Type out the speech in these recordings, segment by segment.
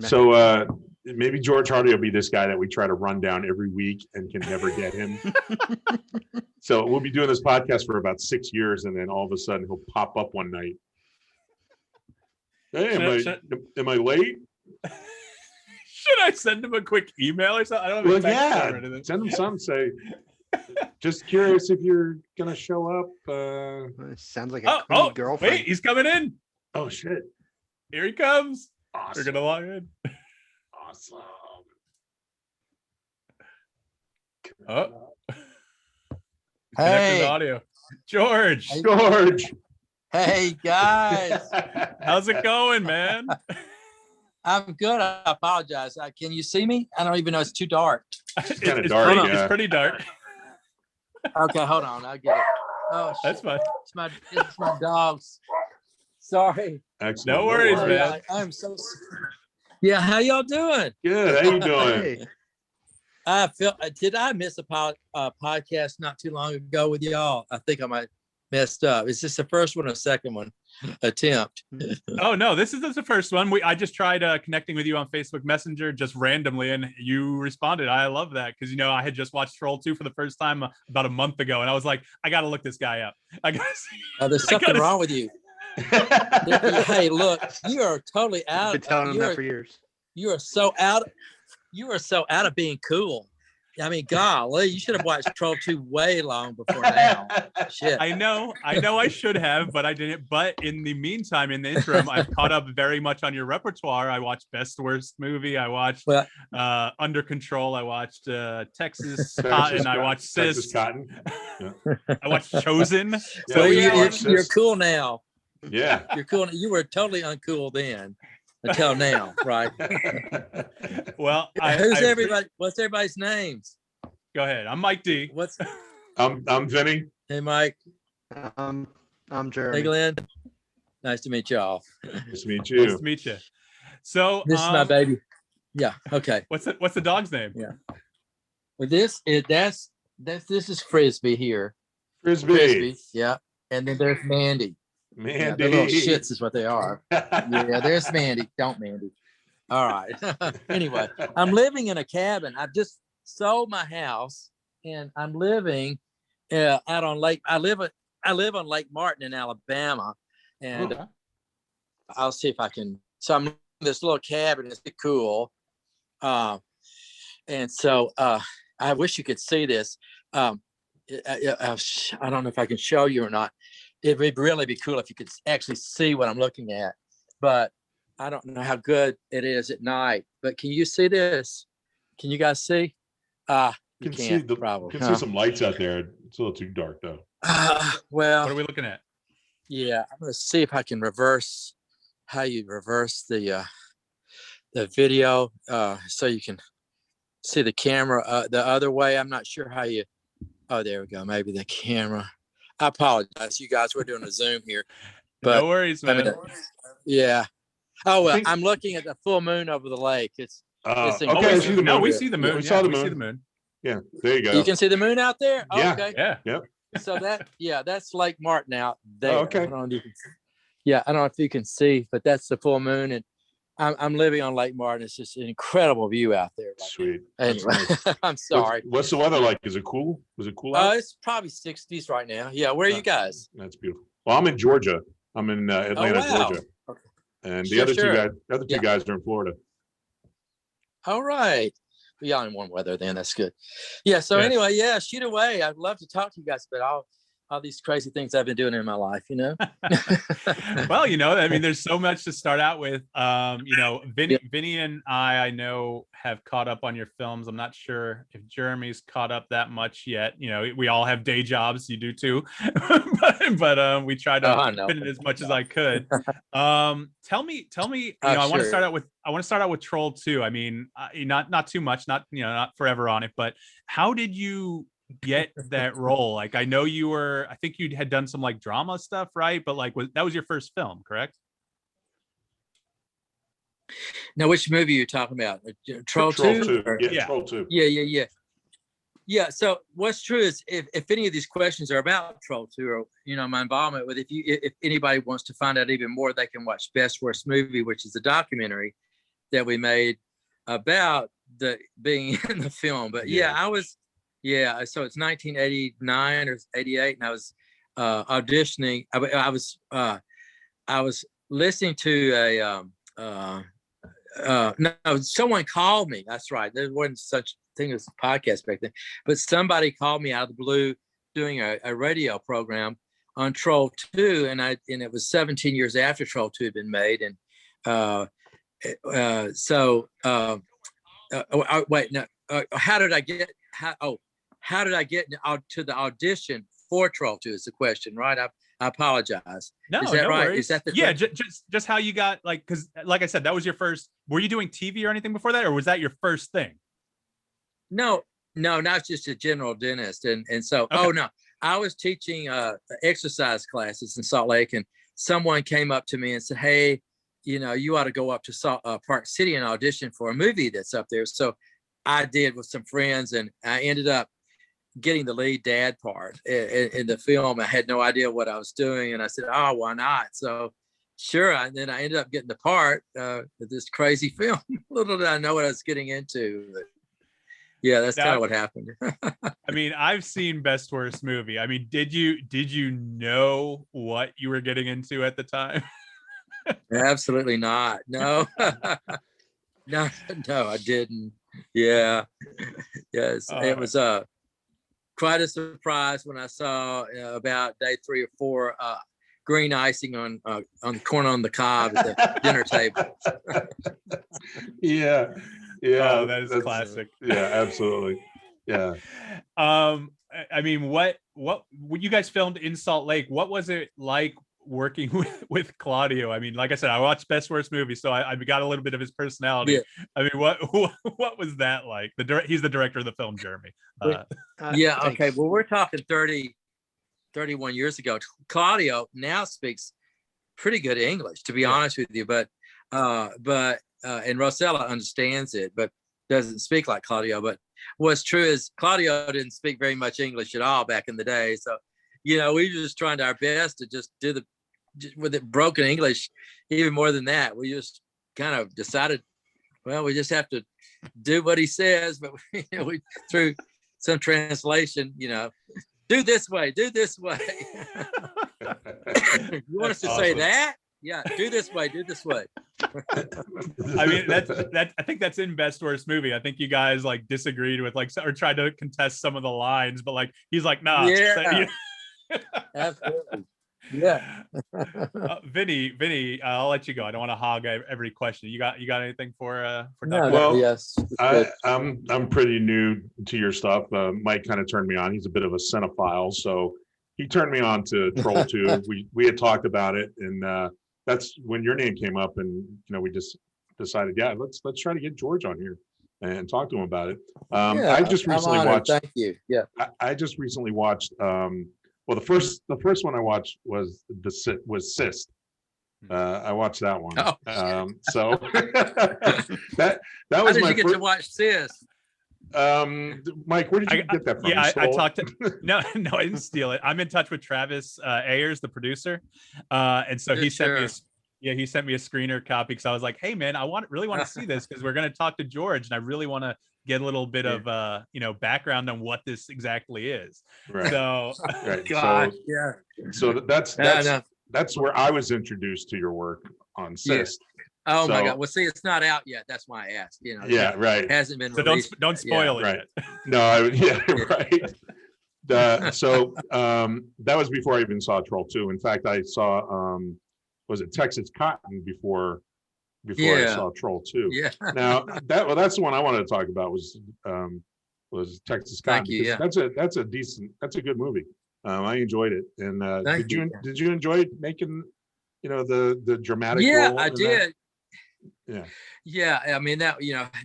So maybe George Hardy will be this guy that we try to run down every week and can never get him. So we'll be doing this podcast for about 6 years, and then all of a sudden he'll pop up one night. Hey, am I late? Should I send him a quick email or something? I don't have a text or anything. Send him something. Say, just curious if you're gonna show up. Sounds like a girlfriend. Wait, he's coming in. Oh shit! Here he comes. Awesome. We're gonna log in. Awesome. Oh. Hey, audio. George. Hey guys. How's it going, man? I'm good. I apologize. Can you see me? I don't even know. It's too dark. It's kind of dark. It's pretty dark. Okay, hold on. I'll get it. Oh, that's fine. It's my dogs. Sorry. Excellent. No worries, man. I'm so. Yeah, how y'all doing? Good. How you doing? Did I miss a podcast not too long ago with y'all? I think I might messed up. Is this the first one or second one attempt? Oh no, this is the first one. I just tried connecting with you on Facebook Messenger just randomly, and you responded. I love that because I had just watched Troll 2 for the first time about a month ago, and I was like, I got to look this guy up. I got to see. There's something wrong with you. Hey, look, you are totally out. I've been telling him that for years. You are so out of being cool. I mean, golly, you should have watched Troll 2 way long before now. Shit. I know I should have, but I didn't. But in the meantime, in the interim, I've caught up very much on your repertoire. I watched Best Worst Movie. I watched Under Control. I watched Texas Cotton. I watched CYST. Texas Cotton. Yeah. I watched Chosen. So you're cool now. Yeah. You're cool. You were totally uncool then. Until now, right? Well, everybody? What's everybody's names? Go ahead. I'm Mike D. I'm Vinnie. Hey, Mike. I'm Jeremy. Hey, Glenn. Nice to meet y'all. Nice to meet you. Nice to meet you. So this is my baby. Yeah. Okay. What's the dog's name? Yeah. Well, this is Frisbee here. Frisbee. Yeah. And then there's Mandy. Mandy. Yeah, they're little shits is what they are. Yeah, there's Mandy. Don't Mandy. All right. Anyway, I'm living in a cabin. I've just sold my house, and I'm living out on Lake. I live on Lake Martin in Alabama, and I'll see if I can. So I'm in this little cabin. It's cool. And so I wish you could see this. I don't know if I can show you or not. It would really be cool if you could actually see what I'm looking at, but I don't know how good it is at night. But can you see this? Can you guys see? You can't probably. You can see some lights out there. It's a little too dark though. Well, what are we looking at? Yeah, I'm gonna see if I can reverse how you reverse the video so you can see the camera the other way. I'm not sure how you. Oh, there we go. Maybe the camera. I apologize, you guys. We're doing a Zoom here, but no worries, man. Yeah. Oh well, I'm looking at the full moon over the lake. It's okay. No, we see the moon. We saw the moon. See the moon. Yeah, there you go. You can see the moon out there. Oh, yeah. Okay. Yeah. Yep. So that's Lake Martin out there. Oh, okay. I don't know if you can see, but that's the full moon, and I'm living on Lake Martin. It's just an incredible view out there. Right Sweet. Anyway, nice. I'm sorry. What's the weather like? Is it cool? Was it cool out? It's probably 60s right now. Yeah. Where are you guys? That's beautiful. Well, I'm in Georgia. I'm in Atlanta, Georgia. Okay. And the other two guys are in Florida. All right. Well, y'all in warm weather then. That's good. Yeah. So anyway, shoot away. I'd love to talk to you guys, but all these crazy things I've been doing in my life, Well, I mean, there's so much to start out with. Vinnie and I know have caught up on your films. I'm not sure if Jeremy's caught up that much yet. We all have day jobs. You do too, but we try to fit in as much as I could. Tell me. I want to start out with Troll 2. I mean, not too much, not forever on it, but how did you get that role? Like, I know I think you had done some like drama stuff, right? But like, that was your first film, correct? Now, which movie are you talking about? Troll 2? Yeah, Troll 2. Yeah. So what's true is if any of these questions are about Troll 2 or, my involvement with, if anybody wants to find out even more, they can watch Best Worst Movie, which is a documentary. that we made about the being in the film. But yeah, I was, so it's 1989 or 88, and I was auditioning. I was listening to no, someone called me. That's right. There wasn't such thing as a podcast back then, but somebody called me out of the blue doing a radio program on Troll 2, and it was 17 years after Troll 2 had been made, and wait, no, how did I get to the audition for Troll 2 is the question, right? I apologize. No, is that no right? worries. Is that the just how you got, like, because like I said, that was your first. Were you doing TV or anything before that, or was that your first thing? No, not just a general dentist, and so okay. Oh no, I was teaching exercise classes in Salt Lake, and someone came up to me and said, "Hey, you ought to go up to Park City and audition for a movie that's up there." So I did with some friends, and I ended up getting the lead dad part in the film. I had no idea what I was doing, and I said, "Oh, why not?" So sure, and then I ended up getting the part of this crazy film. Little did I know what I was getting into. But yeah, that's kind of what happened. I mean, I've seen Best Worst Movie. I mean, did you know what you were getting into at the time? Absolutely not. No. No, I didn't. Yeah. Yes. It was quite a surprise when I saw about day 3 or 4 green icing on corn on the cob at the dinner table. Yeah. Oh, that is classic. Yeah, absolutely. Yeah. I mean, what when you guys filmed in Salt Lake, what was it like working with Claudio? I mean, like I said, I watched Best Worst Movie, so I got a little bit of his personality. Yeah. I mean, what was that like? He's the director of the film, Jeremy. Yeah. Okay. Well, we're talking 31 years ago. Claudio now speaks pretty good English, to be honest with you, but and Rosella understands it, but doesn't speak like Claudio. But what's true is Claudio didn't speak very much English at all back in the day. So, we were just trying our best to just do with it broken English, even more than that. We just kind of decided, well, we just have to do what he says, but we through some translation, do this way. You want us to say that? Yeah, do this way. I mean, I think that's in Best Worst Movie. I think you guys like disagreed with or tried to contest some of the lines, but like he's like, nah. Yeah. Absolutely. Yeah. Vinnie, I'll let you go. I don't want to hog every question. You got anything for no, well, yes. I'm pretty new to your stuff. Mike kind of turned me on. He's a bit of a cinephile, so he turned me on to Troll 2. We had talked about it, and that's when your name came up, and we just decided, let's try to get George on here and talk to him about it. I just recently watched. Thank you. Yeah. I just recently watched. Well, the first one I watched was CYST. I watched that one. Oh. So that was How did my you get to watch CYST? Mike, where did you get that from? Yeah, I talked to no, I didn't steal it. I'm in touch with Travis Ayers, the producer, and so he sent me a screener copy because I was like, hey man, I really want to see this because we're going to talk to George, and I really want to get a little bit of background on what this exactly is. Right. So right. God, so that's where I was introduced to your work on CYST. Oh my God! Well, see, it's not out yet. That's why I asked. Yeah, right. It hasn't been. So released don't spoil it. Right. Yet. No, right. So that was before I even saw Troll 2. In fact, I saw was it Texas Cotton before I saw Troll 2. Yeah. Now that's the one I wanted to talk about was Texas Cotton. Thank you. Yeah. That's a good movie. I enjoyed it. And did you enjoy making the dramatic role? I did. Yeah. Yeah. I mean, that,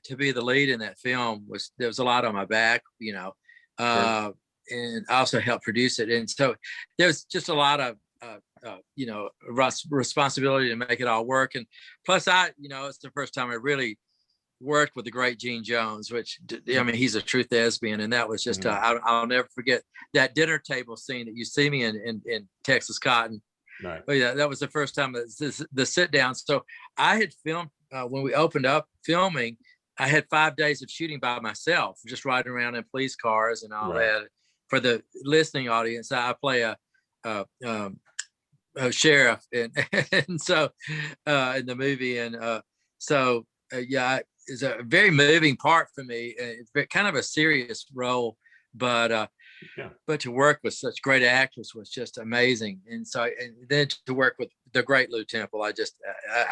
to be the lead in that film there was a lot on my back, Sure. And I also helped produce it. And so there's just a lot of, responsibility to make it all work. And plus it's the first time I really worked with the great Gene Jones, which, I mean, he's a true thespian. And that was just, I'll never forget that dinner table scene that you see me in Texas Cotton. Right. But yeah, that was the first time the sit down. So I had filmed when we opened up filming, I had 5 days of shooting by myself, just riding around in police cars and all that. For the listening audience, I play a sheriff, and so in the movie, and yeah, it's a very moving part for me. It's kind of a serious role, but to work with such great actors was just amazing. And so, and then to work with the great Lou Temple, I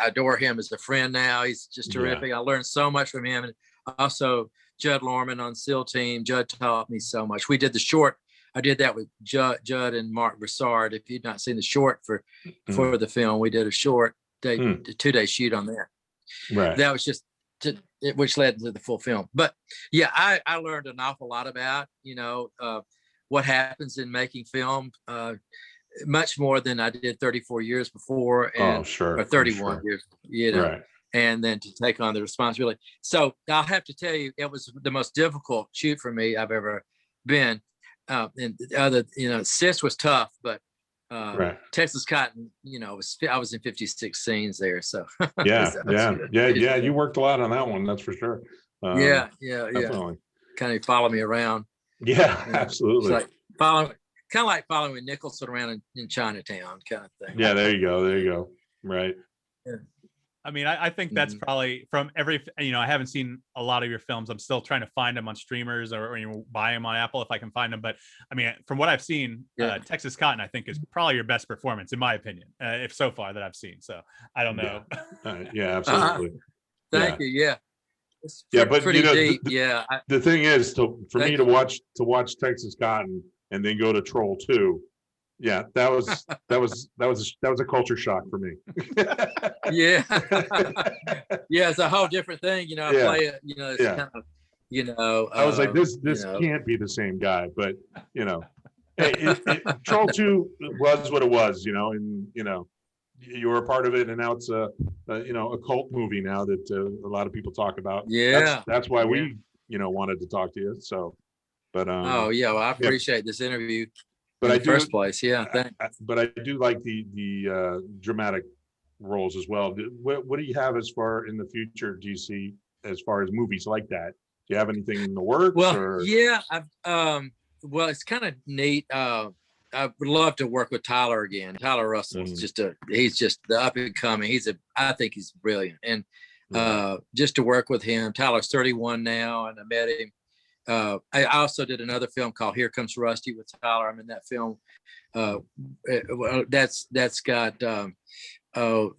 adore him as a friend now. He's just terrific. I learned so much from him, and also Judd Lorman on SEAL Team. Judd taught me so much. We did the short. I did that with Judd and Mark Broussard. If you've not seen the short for the film, we did a short 2-day shoot on that. Right. That was just which led to the full film. But yeah, I learned an awful lot about, what happens in making film, much more than I did 34 years before, or 31 years, Right. And then to take on the responsibility. So I'll have to tell you, it was the most difficult shoot for me I've ever been. And CYST was tough, but Texas Cotton, I was in 56 scenes there. So yeah. You worked a lot on that one, that's for sure. Yeah. Definitely. Kind of follow me around. Yeah, absolutely. It's like following Nicholson around in Chinatown, kind of thing. Yeah, there you go. Right. Yeah. I mean, I think that's probably from every, I haven't seen a lot of your films. I'm still trying to find them on streamers or buy them on Apple if I can find them. But I mean, from what I've seen, Texas Cotton, I think, is probably your best performance, in my opinion, if so far that I've seen. So I don't know. Yeah, absolutely. Thank you. Yeah. It's but pretty deep. The thing is, for me to watch Texas Cotton and then go to Troll 2. Yeah, that was a culture shock for me. Yeah, it's a whole different thing. I play it. It's kind of, I was like, this can't be the same guy, but hey, Troll 2 was what it was, and you were a part of it, and now it's a cult movie now that a lot of people talk about. Yeah, that's why we wanted to talk to you. So, but well, I appreciate this interview. But in the first place, but I do like the dramatic roles as well. What do you have as far in the future? Do you see as far as movies like that? Do you have anything in the works? Well, well, it's kind of neat. I would love to work with Tyler again. Tyler Russell is he's just the up and coming. I think he's brilliant, and just to work with him. Tyler's 31 now, and I met him. I also did another film called Here Comes Rusty with Tyler. I'm in that film. That's got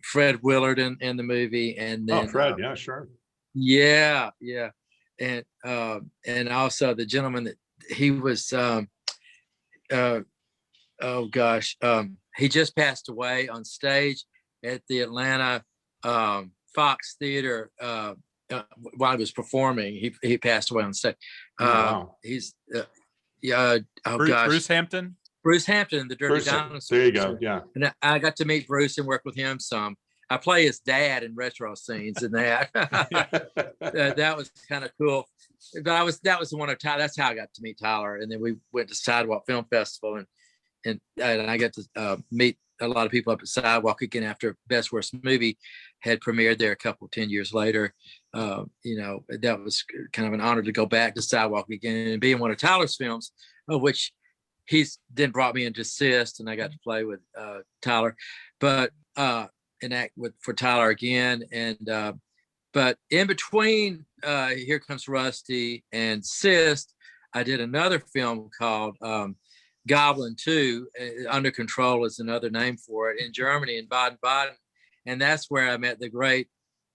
Fred Willard in the movie, and then Fred, yeah, sure, yeah, and also the gentleman that he was. He just passed away on stage at the Atlanta Fox Theater. While he was performing, he passed away on stage. Wow. He's Bruce Hampton. Bruce Hampton, the Dirty Dinosaur. There you go. Yeah. And I got to meet Bruce and work with him some. I play his dad in retro scenes in that. That was kind of cool. But that was the one of Tyler. That's how I got to meet Tyler. And then we went to Sidewalk Film Festival, and I got to meet a lot of people up at Sidewalk again after Best Worst Movie had premiered there 10 years later. That was kind of an honor to go back to Sidewalk again and be in one of Tyler's films, which he's then brought me into CYST, and I got to play with Tyler, but and act for Tyler again. And but in between Here Comes Rusty and CYST, I did another film called Goblin 2, Under Control is another name for it, in Germany, in Baden-Baden. And that's where I met the great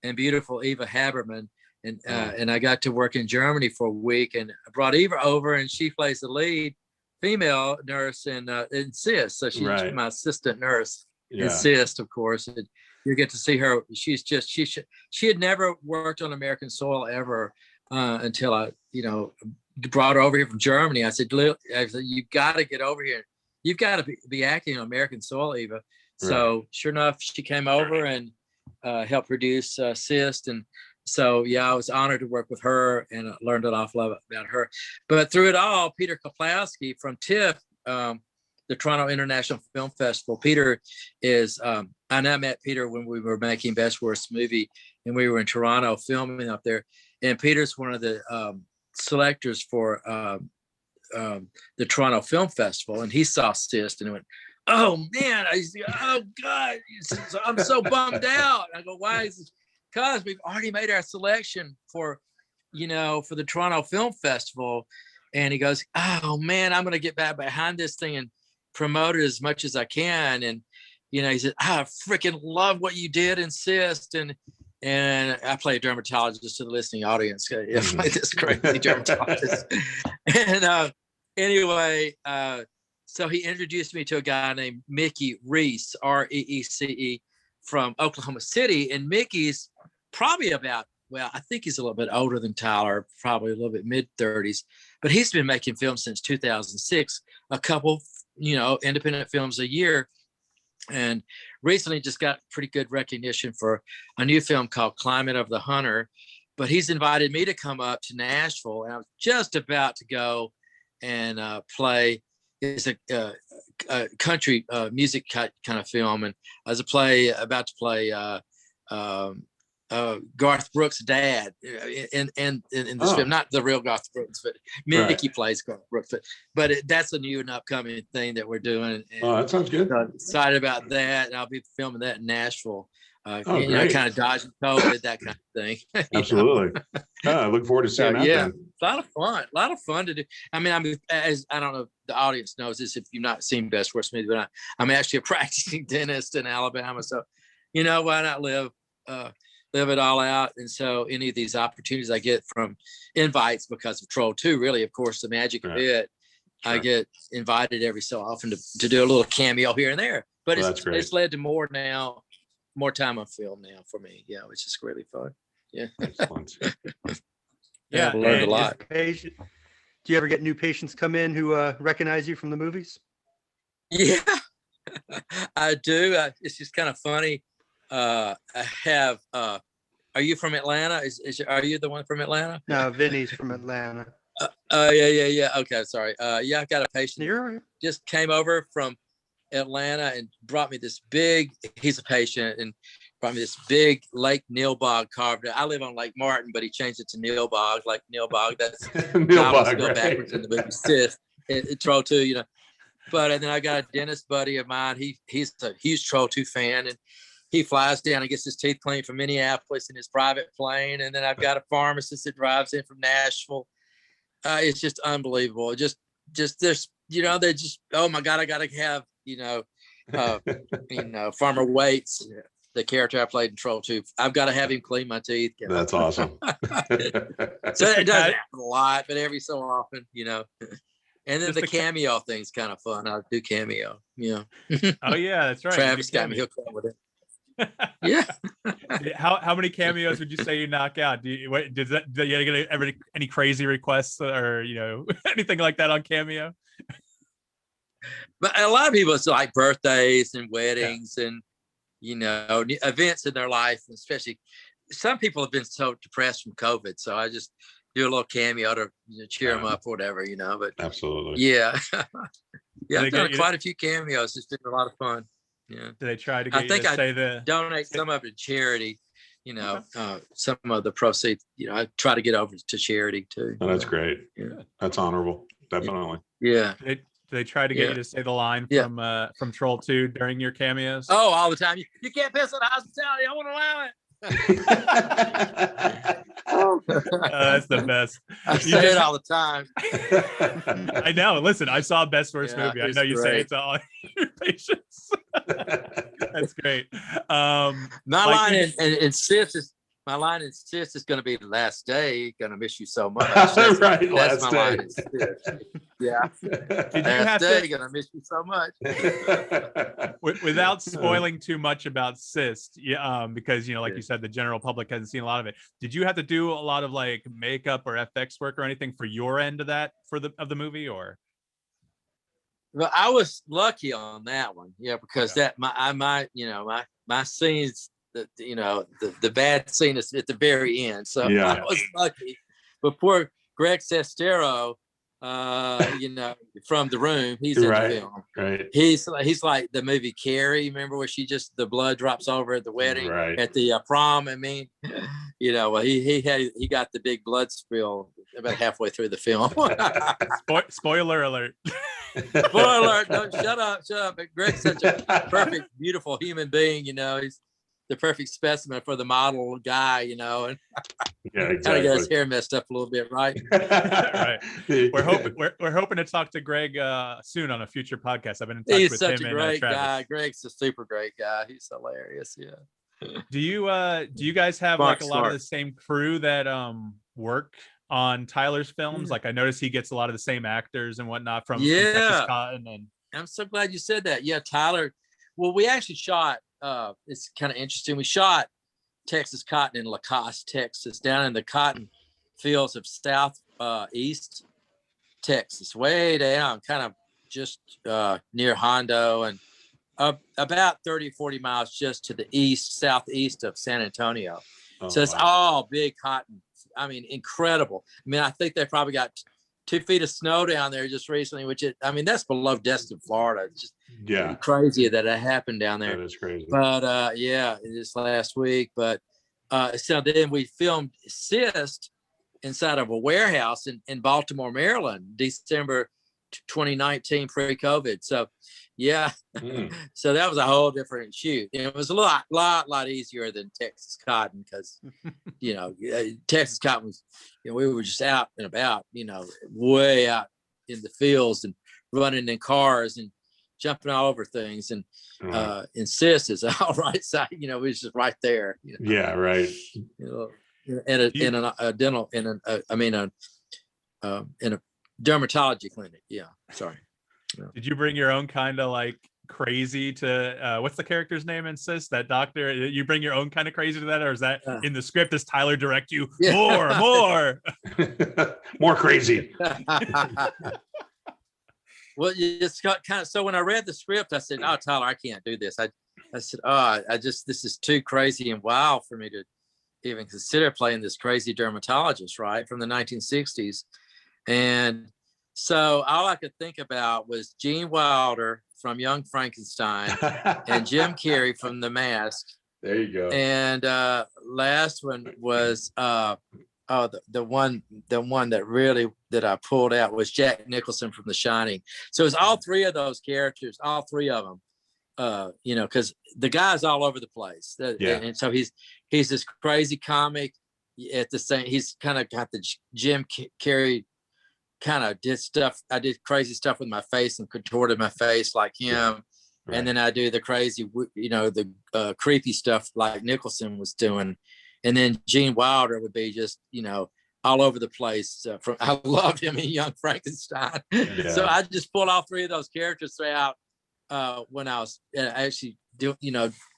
and beautiful Eva Haberman. And I got to work in Germany for a week, and I brought Eva over, and she plays the lead female nurse in CYST. So she's my assistant nurse in CYST, of course. And you get to see her. She's just, she had never worked on American soil ever until I, brought her over here from Germany. I said, you've got to get over here. You've got to be acting on American soil, Eva. So sure enough, she came over and helped produce CYST. And so, I was honored to work with her, and I learned an awful lot about her. But through it all, Peter Kaplowski from TIFF, the Toronto International Film Festival. Peter is, I met Peter when we were making Best Worst Movie and we were in Toronto filming up there. And Peter's one of the selectors for the Toronto Film Festival, and he saw CYST and he went, "Oh man, oh God, I'm so bummed out." I go, "Why is this?" Because we've already made our selection for the Toronto Film Festival. And he goes, "Oh man, I'm gonna get back behind this thing and promote it as much as I can." And he said, "I freaking love what you did in CYST." And I play a dermatologist to the listening audience. I play this crazy dermatologist. And anyway, so he introduced me to a guy named Mickey Reese, Reece, from Oklahoma City. And Mickey's probably I think he's a little bit older than Tyler, probably a little bit mid-30s, but he's been making films since 2006, a couple, independent films a year. And recently just got pretty good recognition for a new film called Climate of the Hunter. But he's invited me to come up to Nashville, and I was just about to go and play. It's a country music kind of film, and I was about to play Garth Brooks' dad in this film, not the real Garth Brooks, but Mickey plays Garth Brooks. But that's a new and upcoming thing that we're doing. And that sounds good. Excited about that, and I'll be filming that in Nashville. Great. Kind of dodging COVID, that kind of thing. Absolutely. I look forward to seeing that. Yeah, then. a lot of fun to do. I mean, I don't know if the audience knows this if you've not seen Best Worst Movie, but I'm actually a practicing dentist in Alabama. So, why not live it all out? And so any of these opportunities I get from invites because of Troll 2, really, of course, the magic of it, I get invited every so often to do a little cameo here and there. But it's led to more time on film now for me. Yeah, which is really fun. Yeah. Excellent. I've learned a lot. Do you ever get new patients come in who recognize you from the movies? Yeah, I do. It's just kind of funny. I have. Are you from Atlanta? Are you the one from Atlanta? No, Vinnie's from Atlanta. Yeah. Okay, sorry. Yeah, I've got a patient. You're right. Just came over from Atlanta and brought me this big. He's a patient and brought me this big Lake Nilbog carved. I live on Lake Martin, but he changed it to Nilbog. Like Nilbog. That's Nilbog, go backwards in the movie CYST. It Troll 2, But and then I got a dentist buddy of mine. He's a huge Troll 2 fan, and he flies down and gets his teeth cleaned from Minneapolis in his private plane. And then I've got a pharmacist that drives in from Nashville. It's just unbelievable. Just there's, they're just, oh my God, I got to have, Farmer Waits, the character I played in Troll 2. I've got to have him clean my teeth. That's awesome. So it doesn't happen a lot, but every so often, And then the cameo thing's kind of fun. I'll do cameo. Oh yeah, that's right. Travis got me hooked up with it. Yeah. How many cameos would you say you knock out? Do you get ever any crazy requests or anything like that on Cameo? But a lot of people, it's like birthdays and weddings and events in their life, especially some people have been so depressed from COVID, so I just do a little cameo to cheer them up or whatever, But absolutely, yeah, I've done quite a few cameos. It's been a lot of fun. Yeah. Do they try to get you to say the donate some of it to charity? Some of the proceeds. I try to get over to charity too. Oh, that's great. Yeah, that's honorable. Definitely. Yeah. Do they try to get you to say the line from Troll 2 during your cameos? Oh, all the time. You can't piss on the hospitality. I won't allow it. That's the best. I say it all the time. I know. Listen, I saw Best Worst Movie. I know you say it to all your patients. That's great. My line in CYST is going to be the last day. Going to miss you so much. Right, that's last my day. line in CYST. Yeah. Last day, going to miss you so much. Without spoiling too much about CYST, because like you said, the general public hasn't seen a lot of it. Did you have to do a lot of like makeup or FX work or anything for your end of that of the movie, or? Well, I was lucky on that one, because my scenes, the bad scene is at the very end, so I was lucky. But poor Greg Sestero, you know, from The Room. He's in the film. Right. He's like the movie Carrie. Remember where the blood drops over at the wedding, Right. at the prom. I mean, you know, well, he got the big blood spill about halfway through the film. Spoiler alert. Spoiler alert! Don't shut up. But Greg's such a perfect, beautiful human being. You know, he's the perfect specimen for the model guy. You know, and Yeah, kind of exactly. got his hair messed up a little bit, right? Right. We're hoping to talk to Greg soon on a future podcast. I've been in touch He's with such him a great and Travis. guy. Greg's a super great guy. He's hilarious. Yeah. Do you guys have Smart, like a lot of the same crew that work on Tyler's films? Like I noticed he gets a lot of the same actors and whatnot from Texas Cotton. And I'm so glad you said that. Yeah, Tyler. Well, we actually shot. It's kind of interesting. We shot Texas Cotton in Lacoste, Texas, down in the cotton fields of southeast Texas, way down, kind of just near Hondo, and about 30, 40 miles just to the southeast of San Antonio. So it's all big cotton. I mean, incredible. I mean, I think they probably got 2 feet of snow down there just recently, that's below Destin, Florida. It's just crazy that it happened down there. That is crazy. But just last week. But so then we filmed CYST inside of a warehouse in Baltimore, Maryland, December 2019, pre-COVID. So so that was a whole different shoot. And it was a lot easier than Texas Cotton because, you know, Texas Cotton was, you know, we were just out and about, you know, way out in the fields and running in cars and jumping all over things. And CYST is all right side, you know, it was just right there. You know? Yeah, right. You know, in a dermatology clinic. Yeah, sorry. Did you bring your own kind of like crazy to what's the character's name in CYST? That doctor? You bring your own kind of crazy to that, or is that in the script? Does Tyler direct you more more crazy? Well, it's kind of, so when I read the script, I said, "Oh, Tyler, I can't do this." I said, "Oh, this is too crazy and wild for me to even consider playing this crazy dermatologist, right, from the 1960s." And so all I could think about was Gene Wilder from Young Frankenstein and Jim Carrey from The Mask. There you go. And last one was the one that I pulled out was Jack Nicholson from The Shining. So it's all three of those characters, all three of them. You know, because the guy's all over the place. And so he's this crazy comic. At the same, he's kind of got the Jim Carrey kind of did stuff. I did crazy stuff with my face and contorted my face like him. Right. And then I do the crazy, you know, the creepy stuff like Nicholson was doing. And then Gene Wilder would be just, you know, all over the place. I loved him in Young Frankenstein. Yeah. So I just pulled all three of those characters throughout when I was actually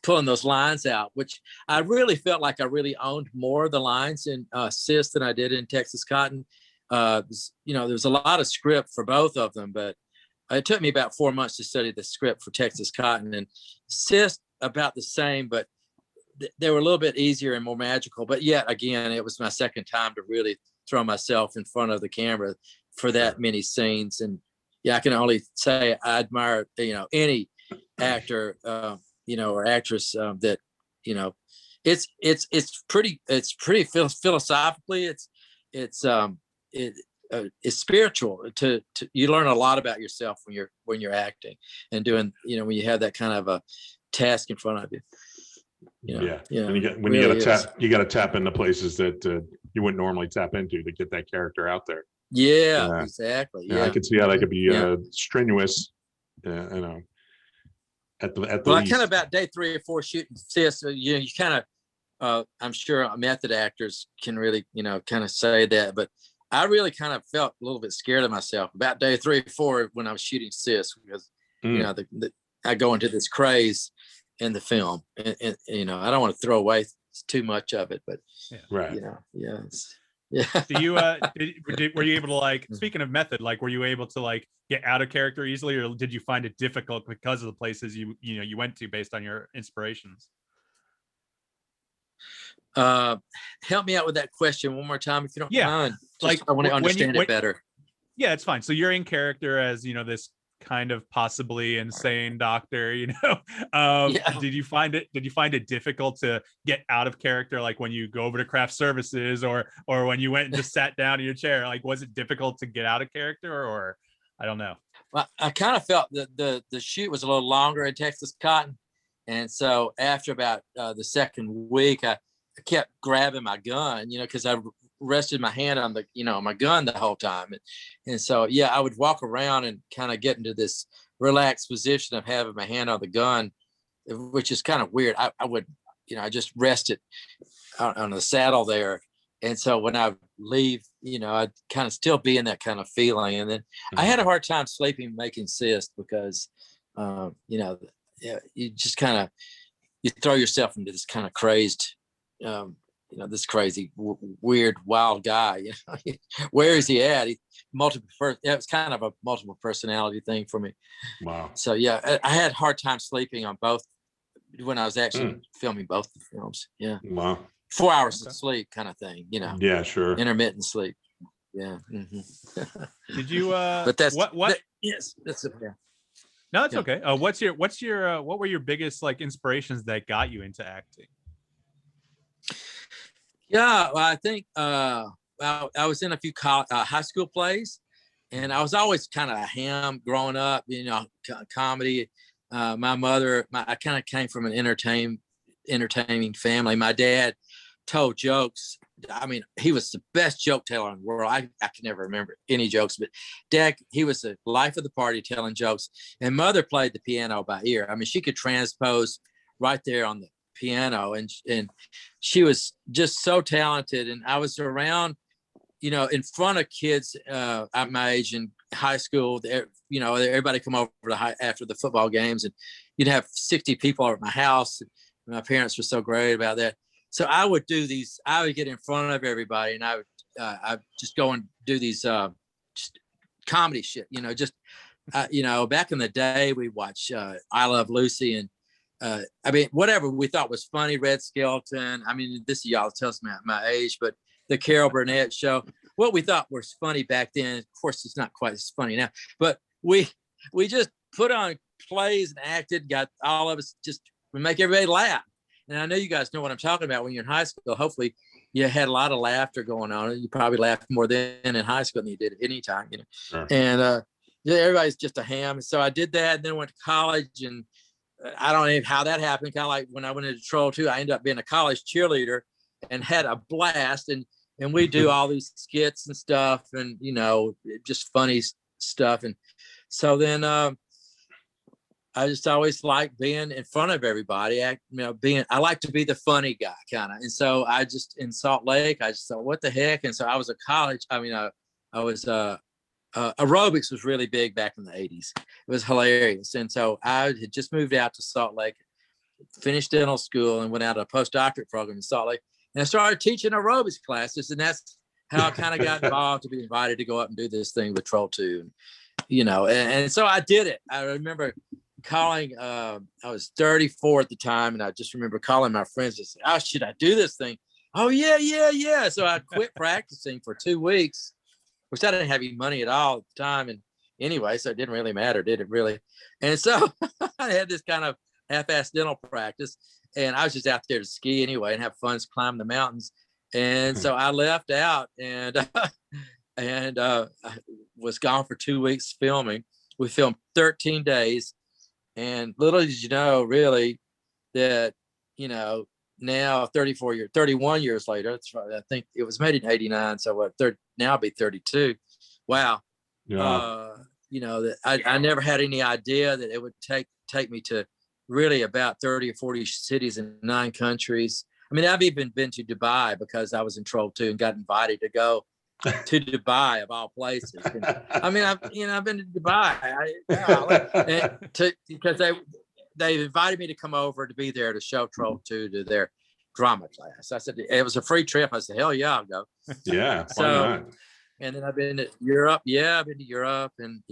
pulling those lines out, which I really felt like I really owned more of the lines in CYST than I did in Texas Cotton. You know, there was a lot of script for both of them, but it took me about 4 months to study the script for Texas Cotton, and CYST about the same, but they were a little bit easier and more magical. But yet again, it was my second time to really throw myself in front of the camera for that many scenes. And yeah, I can only say I admire, you know, any actor, you know, or actress that, you know, it's pretty philosophically, it's spiritual. To you learn a lot about yourself when you're acting and doing, you know, when you have that kind of a task in front of you. You know, and you got to tap into places that you wouldn't normally tap into to get that character out there. Yeah, exactly. Yeah, I can see how that could be strenuous. You know, at the well, I kind of about day 3 or 4 shooting CYST, you know, you kind of I'm sure method actors can really, you know, kind of say that, but I really kind of felt a little bit scared of myself about day 3 or 4 when I was shooting CYST, because you know, I go into this craze in the film, and you know, I don't want to throw away too much of it, but you know, Do you were you able to, like, speaking of method, like, were you able to like get out of character easily, or did you find it difficult because of the places you went to based on your inspirations? Help me out with that question one more time if you don't mind. Like, I want to understand it better. Yeah, it's fine. So you're in character as, this kind of possibly insane doctor, Yeah. did you find it difficult to get out of character, like when you go over to craft services or when you went and just sat down in your chair? Like, was it difficult to get out of character, or I don't know? Well, I kind of felt that the shoot was a little longer in Texas Cotton. And so after about the second week, I kept grabbing my gun, because I rested my hand on my gun the whole time. And so, yeah, I would walk around and kind of get into this relaxed position of having my hand on the gun, which is kind of weird. I would, I just rested on the saddle there. And so when I leave, I'd kind of still be in that kind of feeling. And then I had a hard time sleeping making CYST because, you just kind of, you throw yourself into this kind of crazed, this crazy, weird, wild guy. Where is he at? It was kind of a multiple personality thing for me. Wow. So yeah, I had a hard time sleeping on both when I was actually filming both the films. Yeah. Wow. 4 hours of sleep kind of thing, Yeah, sure. intermittent sleep. Yeah. Did you but that's what yes, that's it. Yeah. No, it's okay. What were your biggest inspirations that got you into acting? Yeah, well, I think I was in a few high school plays, and I was always kind of a ham growing up, comedy. My mother, I kind of came from an entertaining family. My dad told jokes. I mean, he was the best joke teller in the world. I can never remember any jokes, but Dad, he was the life of the party telling jokes. And Mother played the piano by ear. I mean, she could transpose right there on the piano, and she was just so talented. And I was around, in front of kids at my age in high school. Everybody come over after the football games, and you'd have 60 people at my house. My parents were so great about that. So I would get in front of everybody, and I would just go and do these just comedy shit, back in the day, we watched I Love Lucy, and whatever we thought was funny, Red Skelton. I mean, this y'all tells me my age, but the Carol Burnett show, what we thought was funny back then, of course, it's not quite as funny now, but we just put on plays and acted, got all of us we make everybody laugh. And I know you guys know what I'm talking about when you're in high school. Hopefully you had a lot of laughter going on. You probably laughed more then in high school than you did at any time, Sure. And everybody's just a ham. So I did that, and then went to college, and I don't know how that happened. Kind of like when I went into Troll 2, I ended up being a college cheerleader and had a blast. And we do all these skits and stuff, and, just funny stuff. And so then I just always like being in front of everybody. I like to be the funny guy kind of. And so I just, in Salt Lake, I just thought, what the heck? And so I was aerobics was really big back in the 80s. It was hilarious. And so I had just moved out to Salt Lake, finished dental school, and went out to a postdoctorate program in Salt Lake. And I started teaching aerobics classes. And that's how I kind of got involved, to be invited to go up and do this thing with Troll 2. And so I did it. I remember calling, I was 34 at the time, and I just remember calling my friends and saying, oh, should I do this thing? Oh, yeah. So I quit practicing for 2 weeks, which I didn't have any money at all at the time. And anyway, so it didn't really matter, did it really? And so I had this kind of half-assed dental practice, and I was just out there to ski anyway and have fun climbing the mountains. And so I left out and was gone for 2 weeks filming. We filmed 13 days. And little did you know, really, that, now 31 years later, that's right, I think it was made in 89. So now I'll be 32. Wow. Yeah. That I never had any idea that it would take me to really about 30 or 40 cities in 9 countries. I mean, I've even been to Dubai because I was in Troll 2 and got invited to go to Dubai of all places. And, I mean, I've been to Dubai because they invited me to come over to be there to show Troll 2 to their drama class. I said it was a free trip. I said, hell yeah, I'll go. Yeah. So, why not? And then I've been to Europe. Yeah, I've been to Europe, and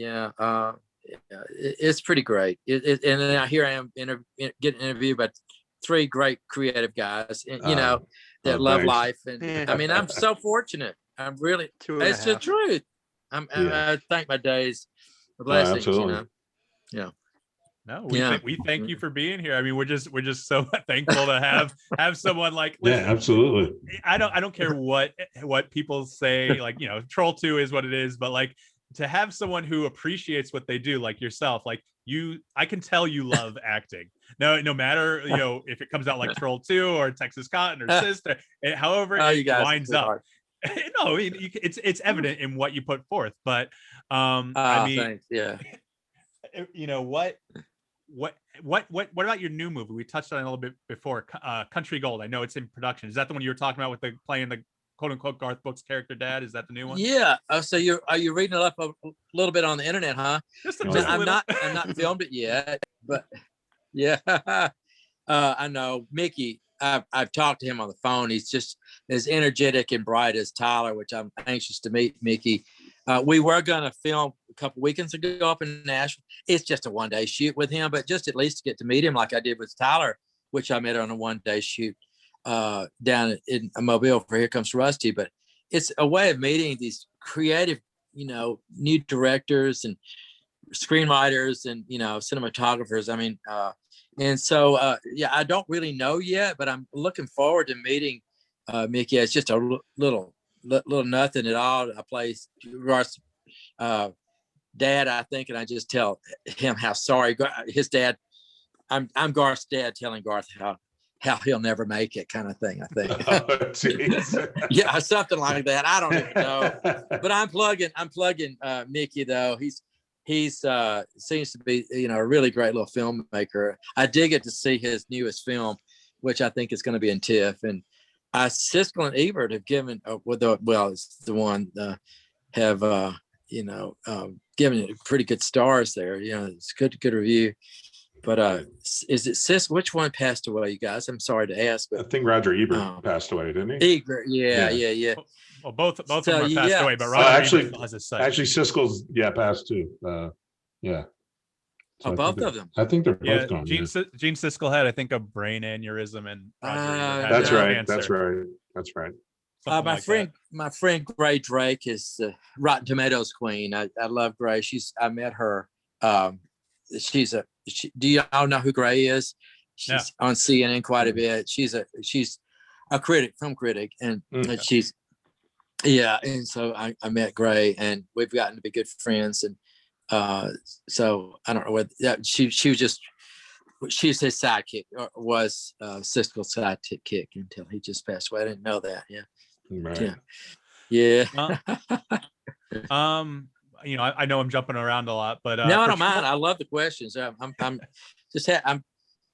it's pretty great. And then here I am getting interviewed by 3 great creative guys, and, that love thanks. life. And I mean, I'm so fortunate. I'm really, it's the truth. I think my days are blessings, absolutely. No, Yeah. we thank you for being here. I mean, we're just so thankful to have someone like, Yeah, listen, absolutely. I don't care what people say, like, Troll 2 is what it is, but like to have someone who appreciates what they do, like yourself, like I can tell you love acting. No matter, if it comes out like Troll 2 or Texas Cotton or Sister, however you it guys winds up. No, I mean, it's evident in what you put forth, but I mean, thanks. Yeah. What about your new movie? We touched on it a little bit before. Country Gold. I know it's in production. Is that the one you were talking about with playing the quote unquote Garth Brooks character dad? Is that the new one? Yeah. So are you reading it up a little bit on the internet, huh? Just I'm little. not filmed it yet, but yeah. I know Mickey. I've talked to him on the phone. He's just as energetic and bright as Tyler, which I'm anxious to meet Mickey. We were going to film a couple weekends ago up in Nashville. It's just a one-day shoot with him, but just at least to get to meet him like I did with Tyler, which I met on a one-day shoot down in Mobile for Here Comes Rusty. But it's a way of meeting these creative, new directors and screenwriters and, cinematographers. I mean, and so, I don't really know yet, but I'm looking forward to meeting Mickey. It's just a little nothing at all. I play Garth's dad, I think, and I just tell him how sorry his dad. I'm Garth's dad telling Garth how he'll never make it, kind of thing. I think. Yeah, something like that. I don't even know, but I'm plugging Mickey though. He's seems to be a really great little filmmaker. I dig it to see his newest film, which I think is going to be in TIFF. And Siskel and Ebert have given it's the one have given it pretty good stars there. It's good review. But is it which one passed away, you guys? I'm sorry to ask, but I think Roger Ebert passed away, didn't he? Ebert, yeah. Well, both of them are passed away, but Roger Ebert has a son. Actually, Siskel's passed too. Yeah. So both of them. I think they're both gone. Gene Siskel had, I think, a brain aneurysm, and Roger Ebert had that's right. cancer. That's right. My friend Gray Drake is Rotten Tomatoes queen. I love Gray. I met her. Do you all know who Gray is? She's on CNN quite a bit. She's a film critic, and she's and so I met Gray, and we've gotten to be good friends, and so I don't know what she's his sidekick, or was Siskel's sidekick until he just passed away. I didn't know that. Right. Yeah. I know I'm jumping around a lot, but no, I don't mind. I love the questions. I'm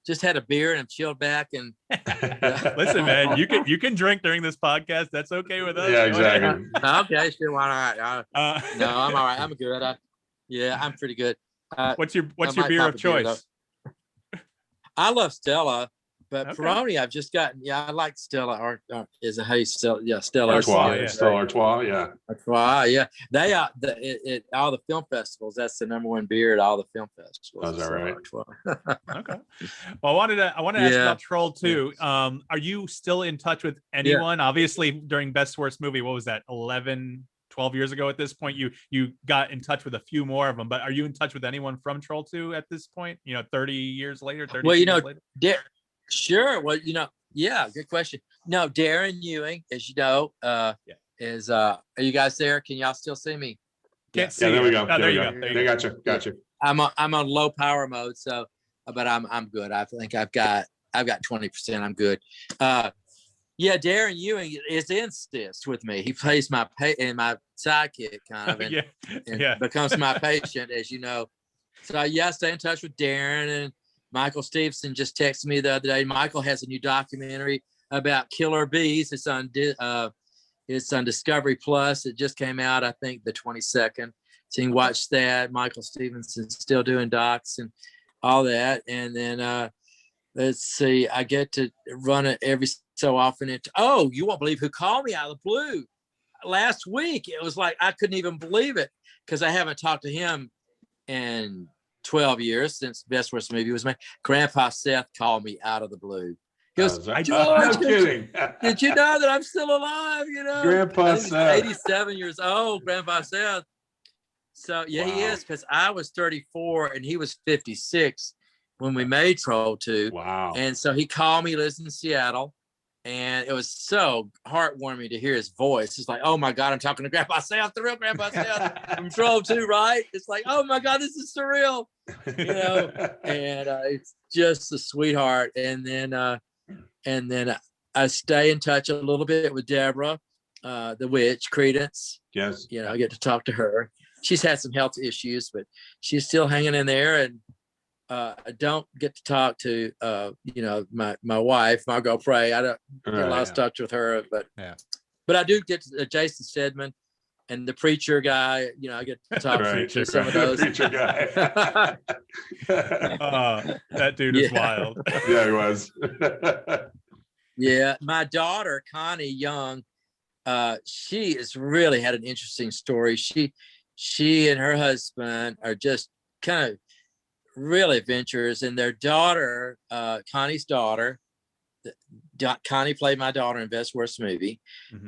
just had a beer and I'm chilled back and listen, man, you can drink during this podcast. That's okay with us. Yeah, exactly. Okay, sure, why not? No, I'm all right. I'm good. I'm pretty good. What's your beer of choice? I love Stella, but Peroni I've just gotten. I like Stella. Or is it how you Stella? Yeah, Stella Artois. Stella Artois. Yeah. Artois. Yeah. They are at all the film festivals. That's the number one beer at all the film festivals. Is that right? Okay. Well, I wanted to ask about Troll 2. Are you still in touch with anyone? Obviously, during Best Worst Movie, what was that? 12 years ago at this point, you got in touch with a few more of them, but are you in touch with anyone from Troll 2 at this point? 30 years later, 30 years later? Sure. Well, good question. No, Darren Ewing, as you know, is are you guys there? Can y'all still see me? Can't see. There we go. Oh, there you go. They got you. I'm on low power mode, so but I'm good. I think I've got 20%. I'm good. Darren Ewing is in CYST with me. He plays my sidekick kind of, and becomes my patient, as you know. So I stay in touch with Darren, and Michael Stevenson just texted me the other day. Michael has a new documentary about killer bees. It's on Discovery Plus. It just came out, I think, the 22nd. So you can watch that. Michael Stevenson's still doing docs and all that. And then let's see, I get to run it every so often. You won't believe who called me out of the blue last week. It was like I couldn't even believe it because I haven't talked to him in 12 years since Best Worst Movie was made. Grandpa Seth called me out of the blue. He goes, George, no kidding. Did you know that I'm still alive? Grandpa Seth, 87 years old. Grandpa Seth. So yeah, he Wow. is, because I was 34 and he was 56 when we made Troll 2. Wow. And so he called me, he lives in Seattle. And it was so heartwarming to hear his voice. It's like, oh my God, I'm talking to Grandpa South, the real Grandpa South from Troll 2, right? It's like, oh my God, this is surreal, and it's just a sweetheart. And then I stay in touch a little bit with Deborah, the witch, Credence. Yes. I get to talk to her. She's had some health issues, but she's still hanging in there. And I don't get to talk to my wife, Margot Prey. I don't get lost touch with her, but I do get to Jason Stedman and the preacher guy. I get to talk to some of those. Preacher guy. That dude is wild. Yeah, he was. Yeah, my daughter Connie Young, she has really had an interesting story. She and her husband are just kind of really adventurous, and their daughter, Connie's daughter, Connie played my daughter in Best Worst Movie,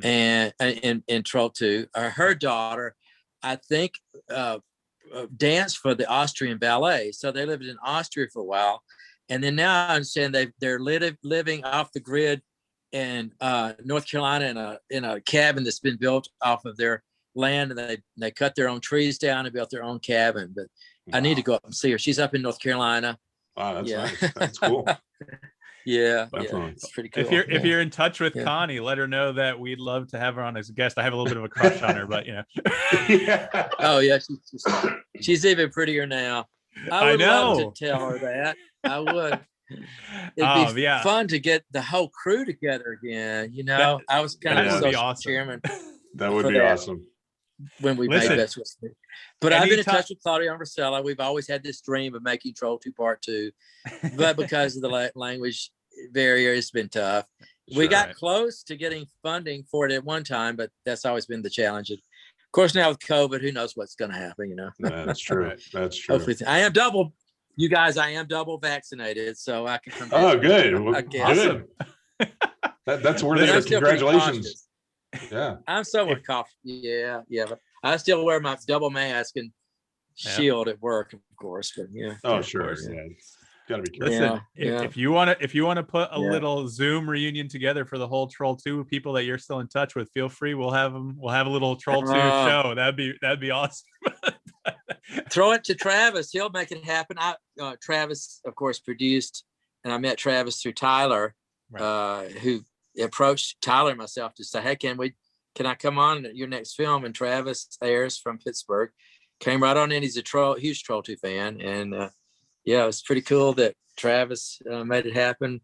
and in Troll 2. Her daughter, I think, danced for the Austrian ballet. So they lived in Austria for a while, and then now I understand they're living off the grid in North Carolina in a cabin that's been built off of their land, and they cut their own trees down and built their own cabin. But I need to go up and see her. She's up in North Carolina. Wow, that's nice. That's cool. Yeah, Definitely. it's pretty cool. If you're in touch with Connie, let her know that we'd love to have her on as a guest. I have a little bit of a crush on her, but Yeah. Oh yeah, she's even prettier now. I would love to tell her that. I would. It'd be fun to get the whole crew together again. I was kind of social chairman. That would be awesome. When we made Best Worst Movie. But I've been in touch with Claudia Ambrosella. We've always had this dream of making Troll 2 Part 2, but because of the language barrier, it's been tough. We got close to getting funding for it at one time, but that's always been the challenge. Of course, now with COVID, who knows what's going to happen? That's true. That's true. Hopefully, I am double vaccinated, so I can come back. Oh, good. Well, good. That's worthy of congratulations. Yeah, I'm so with cough. Yeah, but I still wear my double mask and shield at work, of course. But oh sure, gotta be careful. Listen, if you want to put a little Zoom reunion together for the whole Troll 2 people that you're still in touch with, feel free. We'll have a little Troll 2 show. That'd be awesome. Throw it to Travis. He'll make it happen. Travis, of course, produced, and I met Travis through Tyler, who approached Tyler and myself to say, hey, can I come on your next film? And Travis Ayers from Pittsburgh came right on in. He's a huge Troll 2 fan. And it's pretty cool that Travis made it happen.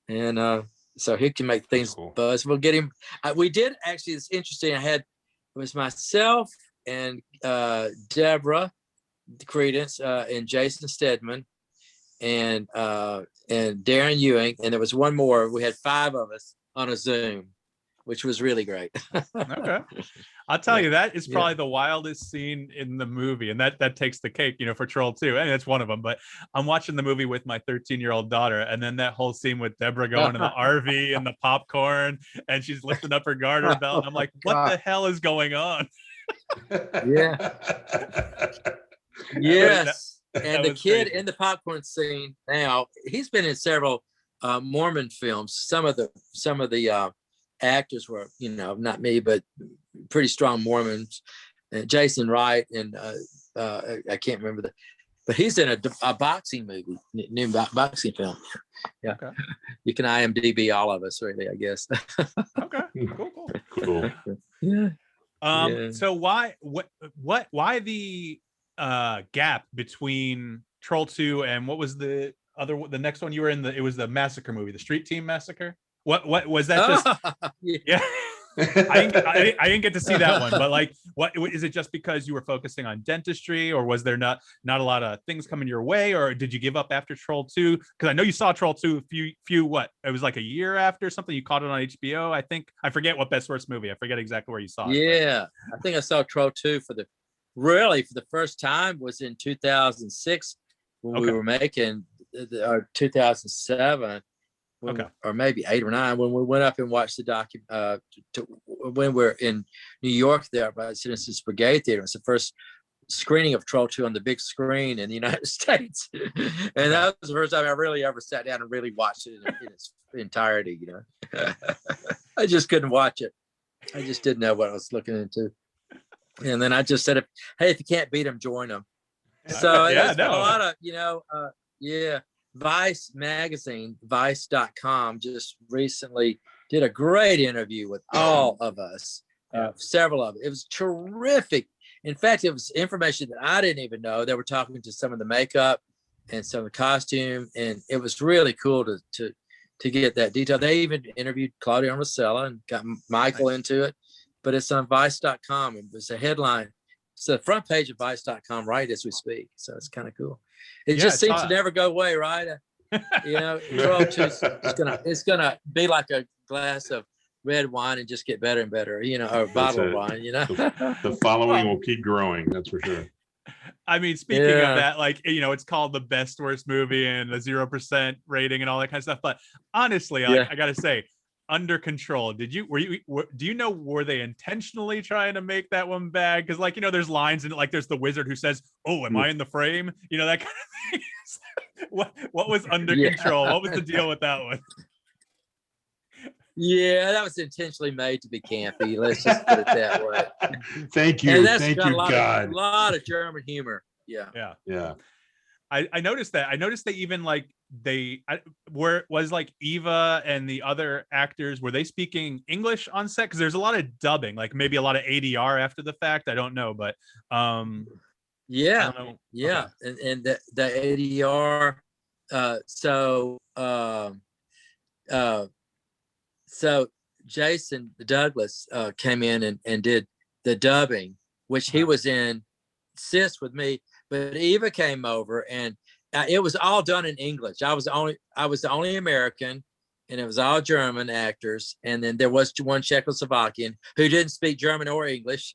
And so he can make things buzz. We'll get him. We did actually, it's interesting. It was myself and Deborah Credence and Jason Stedman and Darren Ewing. And there was one more. We had 5 of us on a Zoom, which was really great. Okay. I'll tell you, that is probably the wildest scene in the movie. And that takes the cake, for Troll 2. And that's one of them. But I'm watching the movie with my 13-year-old daughter. And then that whole scene with Deborah going in the RV and the popcorn, and she's lifting up her garter belt. And I'm like, what the hell is going on? Yeah. Yes. And the kid in the popcorn scene now, he's been in several Mormon films. Some of the actors were, not me, but pretty strong Mormons. Jason Wright and I can't remember but he's in a boxing movie, new boxing film. Yeah, okay. You can IMDb all of us, really, I guess. Okay, cool. Yeah. So why the gap between Troll 2 and what was the next one you were in? It was the massacre movie, the Street Team Massacre. What was that? Just yeah. I didn't get to see that one, but what is it? Just because you were focusing on dentistry, or was there not a lot of things coming your way, or did you give up after Troll 2? Because I know you saw Troll 2 it was like a year after something. You caught it on HBO, I think. I forget what Best Worst Movie. I forget exactly where you saw it. Yeah, I think I saw Troll 2 for the first time was in 2006 when we were making our 2007. Or maybe 8 or 9 when we went up and watched the when we're in New York there by Citizens Brigade Theater. It's the first screening of Troll 2 on the big screen in the United States. And that was the first time I really ever sat down and really watched it in its entirety, you know. I just couldn't watch it. I just didn't know what I was looking into. And then I just said, hey, if you can't beat them, join them. So Yeah, there's a lot of, you know, Vice magazine, vice.com just recently did a great interview with all of us, several of it. It was terrific. In fact, it was information that I didn't even know. They were talking to some of the makeup and some of the costume, and it was really cool to get that detail. They even interviewed Claudia Rosella and got Michael into it, but it's on vice.com. It was a headline. It's the front page of vice.com right as we speak. So it's kind of cool. It just seems to never go away, right? You know, it's gonna be like a glass of red wine and just get better and better, you know, or a bottle of wine, you know. The following will keep growing, that's for sure. I mean, speaking of that, like, you know, it's called the best worst movie and the 0% rating and all that kind of stuff. But honestly, I gotta say, Under Control, do you know, were they intentionally trying to make that one bad? Because, like, you know, there's lines in it, like there's the wizard who says, "Oh, am I in the frame?" You know, that kind of thing. What was Under Control? What was the deal with that one? Yeah, that was intentionally made to be campy. Let's just put it that way. Thank you. And that's Thank got you, a lot of German humor. Yeah. I noticed that. I noticed they even like was like Eva and the other actors, were they speaking English on set? Because there's a lot of dubbing, like maybe a lot of ADR after the fact. I don't know, but yeah, I don't know. yeah, Okay. and the ADR. So Jason Douglas came in and did the dubbing, which he was in CYST with me. But Eva came over, and it was all done in English. I was the only American, and it was all German actors. And then there was one Czechoslovakian who didn't speak German or English.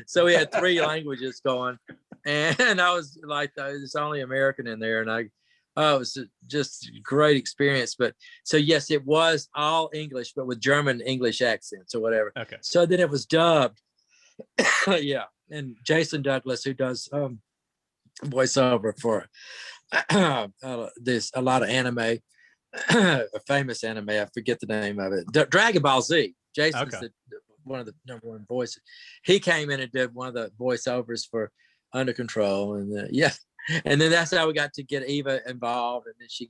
So we had 3 languages going. And I was like, there's only American in there. And it was just a great experience. But so, yes, it was all English, but with German English accents or whatever. Okay. So then it was dubbed. Yeah. And Jason Douglas, who does voiceover for there's a lot of anime, a famous anime, I forget the name of it, Dragon Ball Z. Jason's one of the #1 voices. He came in and did one of the voiceovers for Under Control, and and then that's how we got to get Eva involved, and then she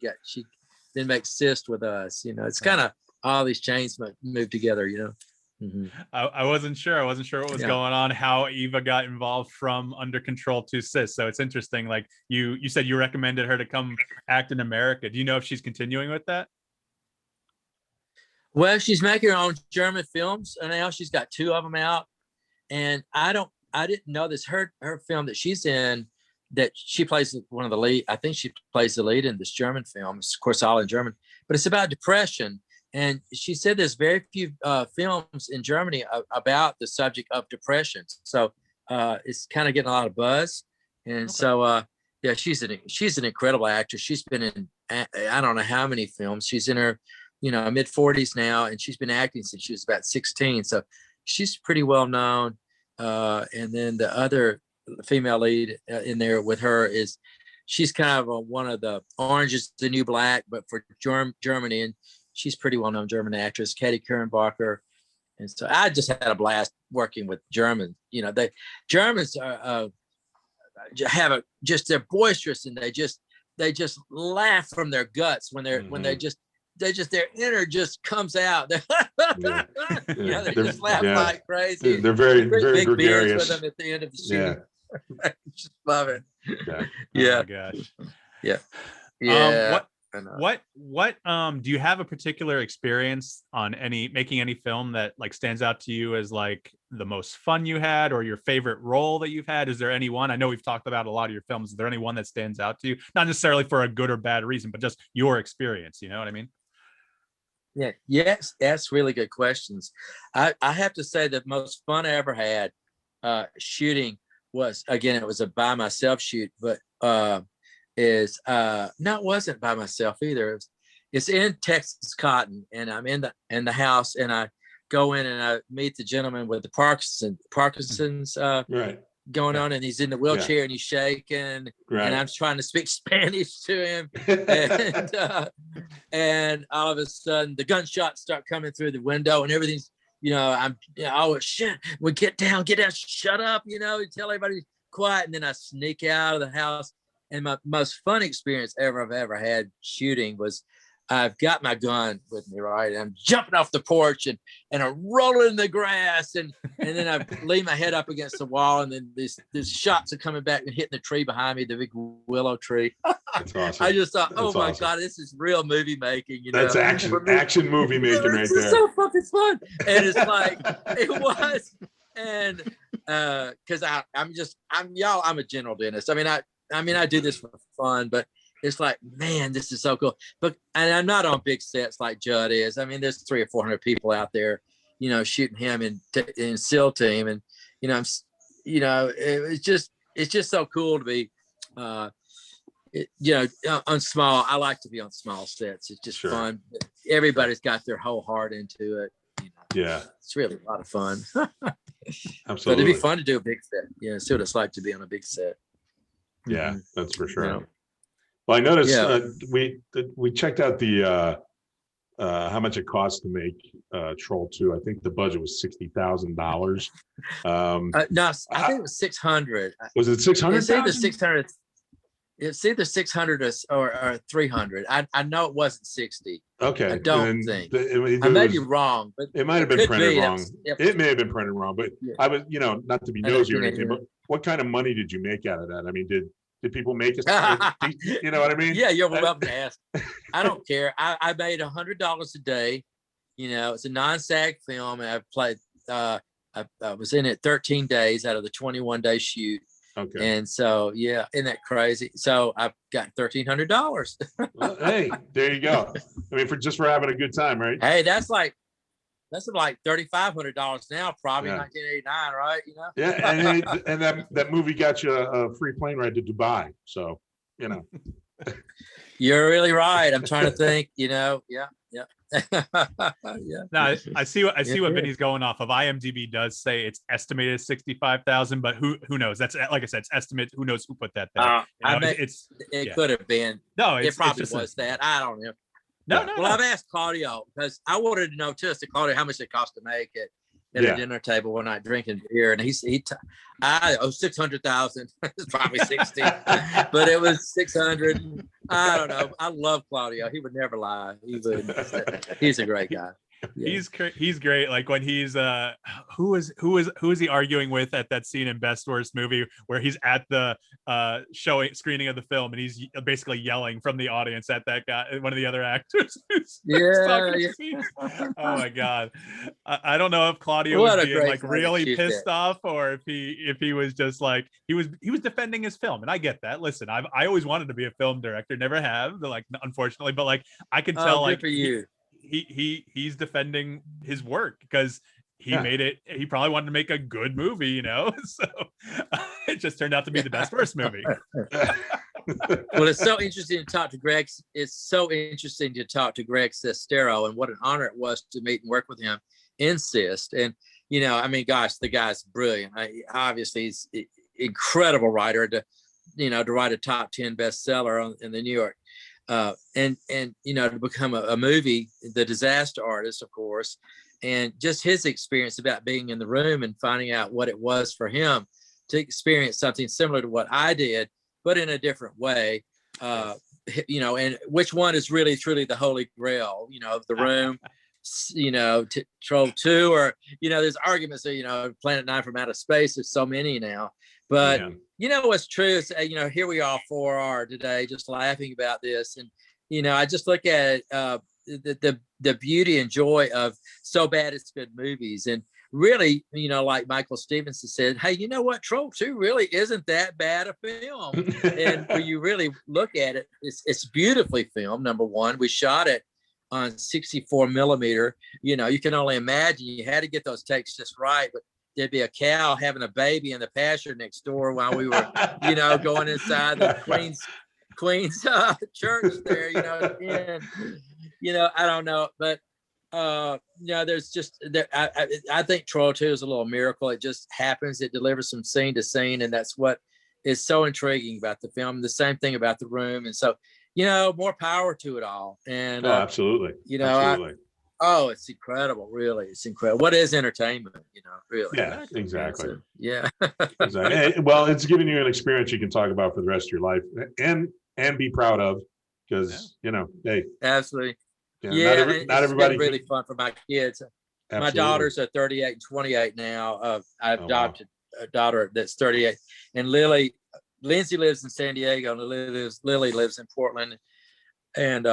then makes CYST with us. You know, it's kind of all these chains move together, you know. Mm-hmm. I wasn't sure what was going on, how Eva got involved from Under Control to CYST. So it's interesting. Like you said, you recommended her to come act in America. Do you know if she's continuing with that? Well, she's making her own German films, and now she's got 2 of them out. And I didn't know this. Her film that she's in, that she plays one of the lead. I think she plays the lead in this German film. It's, of course, all in German, but it's about depression. And she said there's very few films in Germany about the subject of depression. So it's kind of getting a lot of buzz. And so, she's an incredible actress. She's been in, I don't know how many films. She's in her, mid 40s now, and she's been acting since she was about 16. So she's pretty well known. And then the other female lead in there with her she's kind of one of the Orange is the New Black, but for Germany. And she's pretty well-known German actress, Katie Kernbacher. And so I just had a blast working with Germans. The Germans they're boisterous, and they just laugh from their guts when they just their inner just comes out. They just laugh like crazy. They're very, very big beards gregarious with them at the end of the shooting. Just love it. Yeah. Oh my gosh. Yeah. What do you have a particular experience on making any film that like stands out to you as like the most fun you had, or your favorite role that you've had? Is there any one? I know we've talked about a lot of your films. Is there any one that stands out to you? Not necessarily for a good or bad reason, but just your experience. You know what I mean? Yeah. Yes. That's really good questions. I have to say the most fun I ever had shooting was, again, it was a by myself shoot, but it wasn't by myself either. It's in Texas Cotton, and I'm in the house, and I go in and I meet the gentleman with the Parkinson's right. going on, and he's in the wheelchair and he's shaking, and I'm trying to speak Spanish to him, and all of a sudden the gunshots start coming through the window, and everything's, oh shit, we get down, shut up, tell everybody quiet, and then I sneak out of the house. And my most fun experience I've ever had shooting was, I've got my gun with me, right? And I'm jumping off the porch and I'm rolling in the grass, and then I lean my head up against the wall, and then these shots are coming back and hitting the tree behind me, the big willow tree. That's awesome. I just thought, oh my God, this is real movie making. That's action movie making right there. It's so fucking fun. And it's like, it was. And because I'm a general dentist. I mean, I do this for fun, but it's like, man, this is so cool. And I'm not on big sets like Judd is. I mean, there's 300 or 400 people out there, shooting him in SEAL team, and it's just so cool to be, on small. I like to be on small sets. It's just fun. Everybody's got their whole heart into it. Yeah, it's really a lot of fun. Absolutely. But it'd be fun to do a big set. See what it's like to be on a big set. Yeah, that's for sure. Well, I noticed we checked out the how much it costs to make Troll 2. I think the budget was $60,000. No, I think it was 600. Was it 600? It's either 600. It's either 600 or 300. I know it wasn't 60. Okay. I don't think. I may be wrong, but it might have been printed wrong. It may have been printed wrong, but I was, not to be nosy or anything, but what kind of money did you make out of that? I mean, did people make it? You know what I mean? Yeah, you're welcome to ask. I don't care. I made $100 a day. It's a non-SAG film, and I played. I was in it 13 days out of the 21-day shoot. Okay. And so, isn't that crazy? So I got $1,300. Well, hey, there you go. I mean, for having a good time, right? Hey, that's like $3,500 now, probably 1989, right? Yeah, and that movie got you a free plane ride to Dubai. So, You're really right. I'm trying to think. Yeah. No, I see what Vinny's going off of. IMDb does say it's estimated 65,000, but who knows? That's, like I said, it's estimate. Who knows who put that there? It could have been. No, it probably was that. I don't know. No. I've asked Claudio, because I wanted to know too, Claudio, how much it cost to make it at a dinner table one night drinking beer, and I 600,000. It's probably 60, but it was 600. I don't know. I love Claudio. He would never lie. He's a great guy. Yeah. He's great. Like when he's who is he arguing with at that scene in Best Worst Movie where he's at the screening of the film, and he's basically yelling from the audience at that guy, one of the other actors. Oh my God. I don't know if Claudio was being like really pissed off, or if he was just like, he was defending his film. And I get that. Listen, I always wanted to be a film director, never have, like, unfortunately, but like I can tell, like, for you. He's defending his work because he made it. He probably wanted to make a good movie, so it just turned out to be the Best Worst Movie. Well, it's so interesting to talk to Greg. It's so interesting to talk to Greg Sestero, and what an honor it was to meet and work with him in CYST. And I mean, gosh, the guy's brilliant. Obviously, he's an incredible writer to write a top 10 bestseller in the New York. And to become a movie, The Disaster Artist, of course, and just his experience about being in the room and finding out what it was for him to experience something similar to what I did, but in a different way, and which one is really truly the holy grail, of The Room, Troll 2, or, there's arguments that, Planet 9 from Outer Space, there's so many now, but what's true is, here we are 4 hours today, just laughing about this. And, I just look at the beauty and joy of so bad it's good movies. And really, like Michael Stevenson said, hey, you know what? Troll 2 really isn't that bad a film. And when you really look at it, it's beautifully filmed. Number one, we shot it on 64 millimeter. You can only imagine, you had to get those takes just right, but there'd be a cow having a baby in the pasture next door while we were, going inside the Queen's church there, and, I don't know, but Yeah, there's just there. I think Troll 2 is a little miracle. It just happens. It delivers from scene to scene, and that's what is so intriguing about the film. The same thing about The Room, and so more power to it all. And Oh, absolutely. Absolutely. It's incredible. Really, it's incredible. What is entertainment? Really. Yeah, exactly. Yeah. Exactly. Well, it's giving you an experience you can talk about for the rest of your life and be proud of, because hey, Absolutely. yeah, not It's everybody been really fun for my kids. Absolutely. My daughters are 38 and 28 now. I've Oh, wow. adopted a daughter that's 38, and Lindsay lives in San Diego, and Lily lives in Portland, and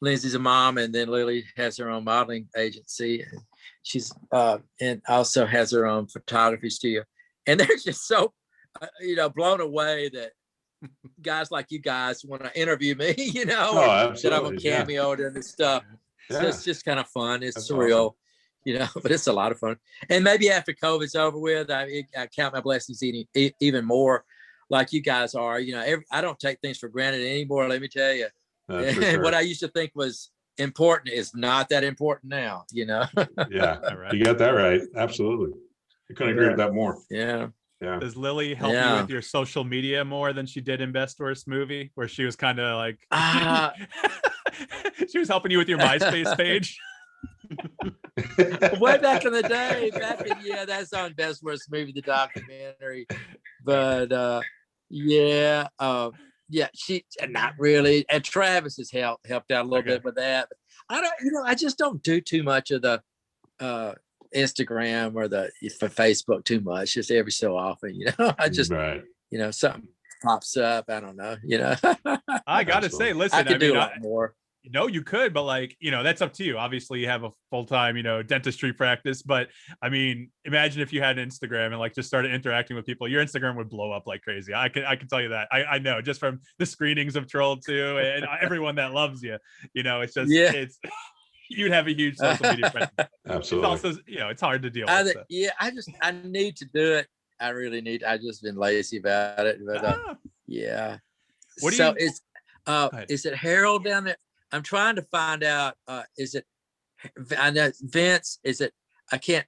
Lindsay's a mom, and then Lily has her own modeling agency. And she's and also has her own photography studio, and they're just so blown away that guys like you guys want to interview me, that I'm a cameo and this stuff. So it's just kind of fun. It's surreal, awesome. But it's a lot of fun. And maybe after COVID's over with, I count my blessings even more, like you guys are. I don't take things for granted anymore. Let me tell you. And what I used to think was important is not that important now. Yeah, right. You got that right. Absolutely. I couldn't agree with that more. Yeah. Yeah. Does Lily help you with your social media more than she did in Best Worst Movie, where she was kind of like she was helping you with your MySpace page? Way back in the day, that's on Best Worst Movie, the documentary. But she not really. And Travis has helped out a little bit with that. But I just don't do too much of the Instagram or for Facebook too much, just every so often, I just, something pops up. I don't know, I got to say, listen, I could do a lot more. No, you could, but that's up to you. Obviously you have a full-time, dentistry practice, but I mean, imagine if you had an Instagram and just started interacting with people, your Instagram would blow up like crazy. I can tell you that. I know, just from the screenings of Troll 2 and everyone that loves you, it's just, it's, you'd have a huge social media presence. Absolutely. It's also, it's hard to deal with. So. Yeah, I need to do it. I really need. I just been lazy about it, but yeah. What do so is it Harold down there? I'm trying to find out. Is it? I know Vince. Is it? I can't.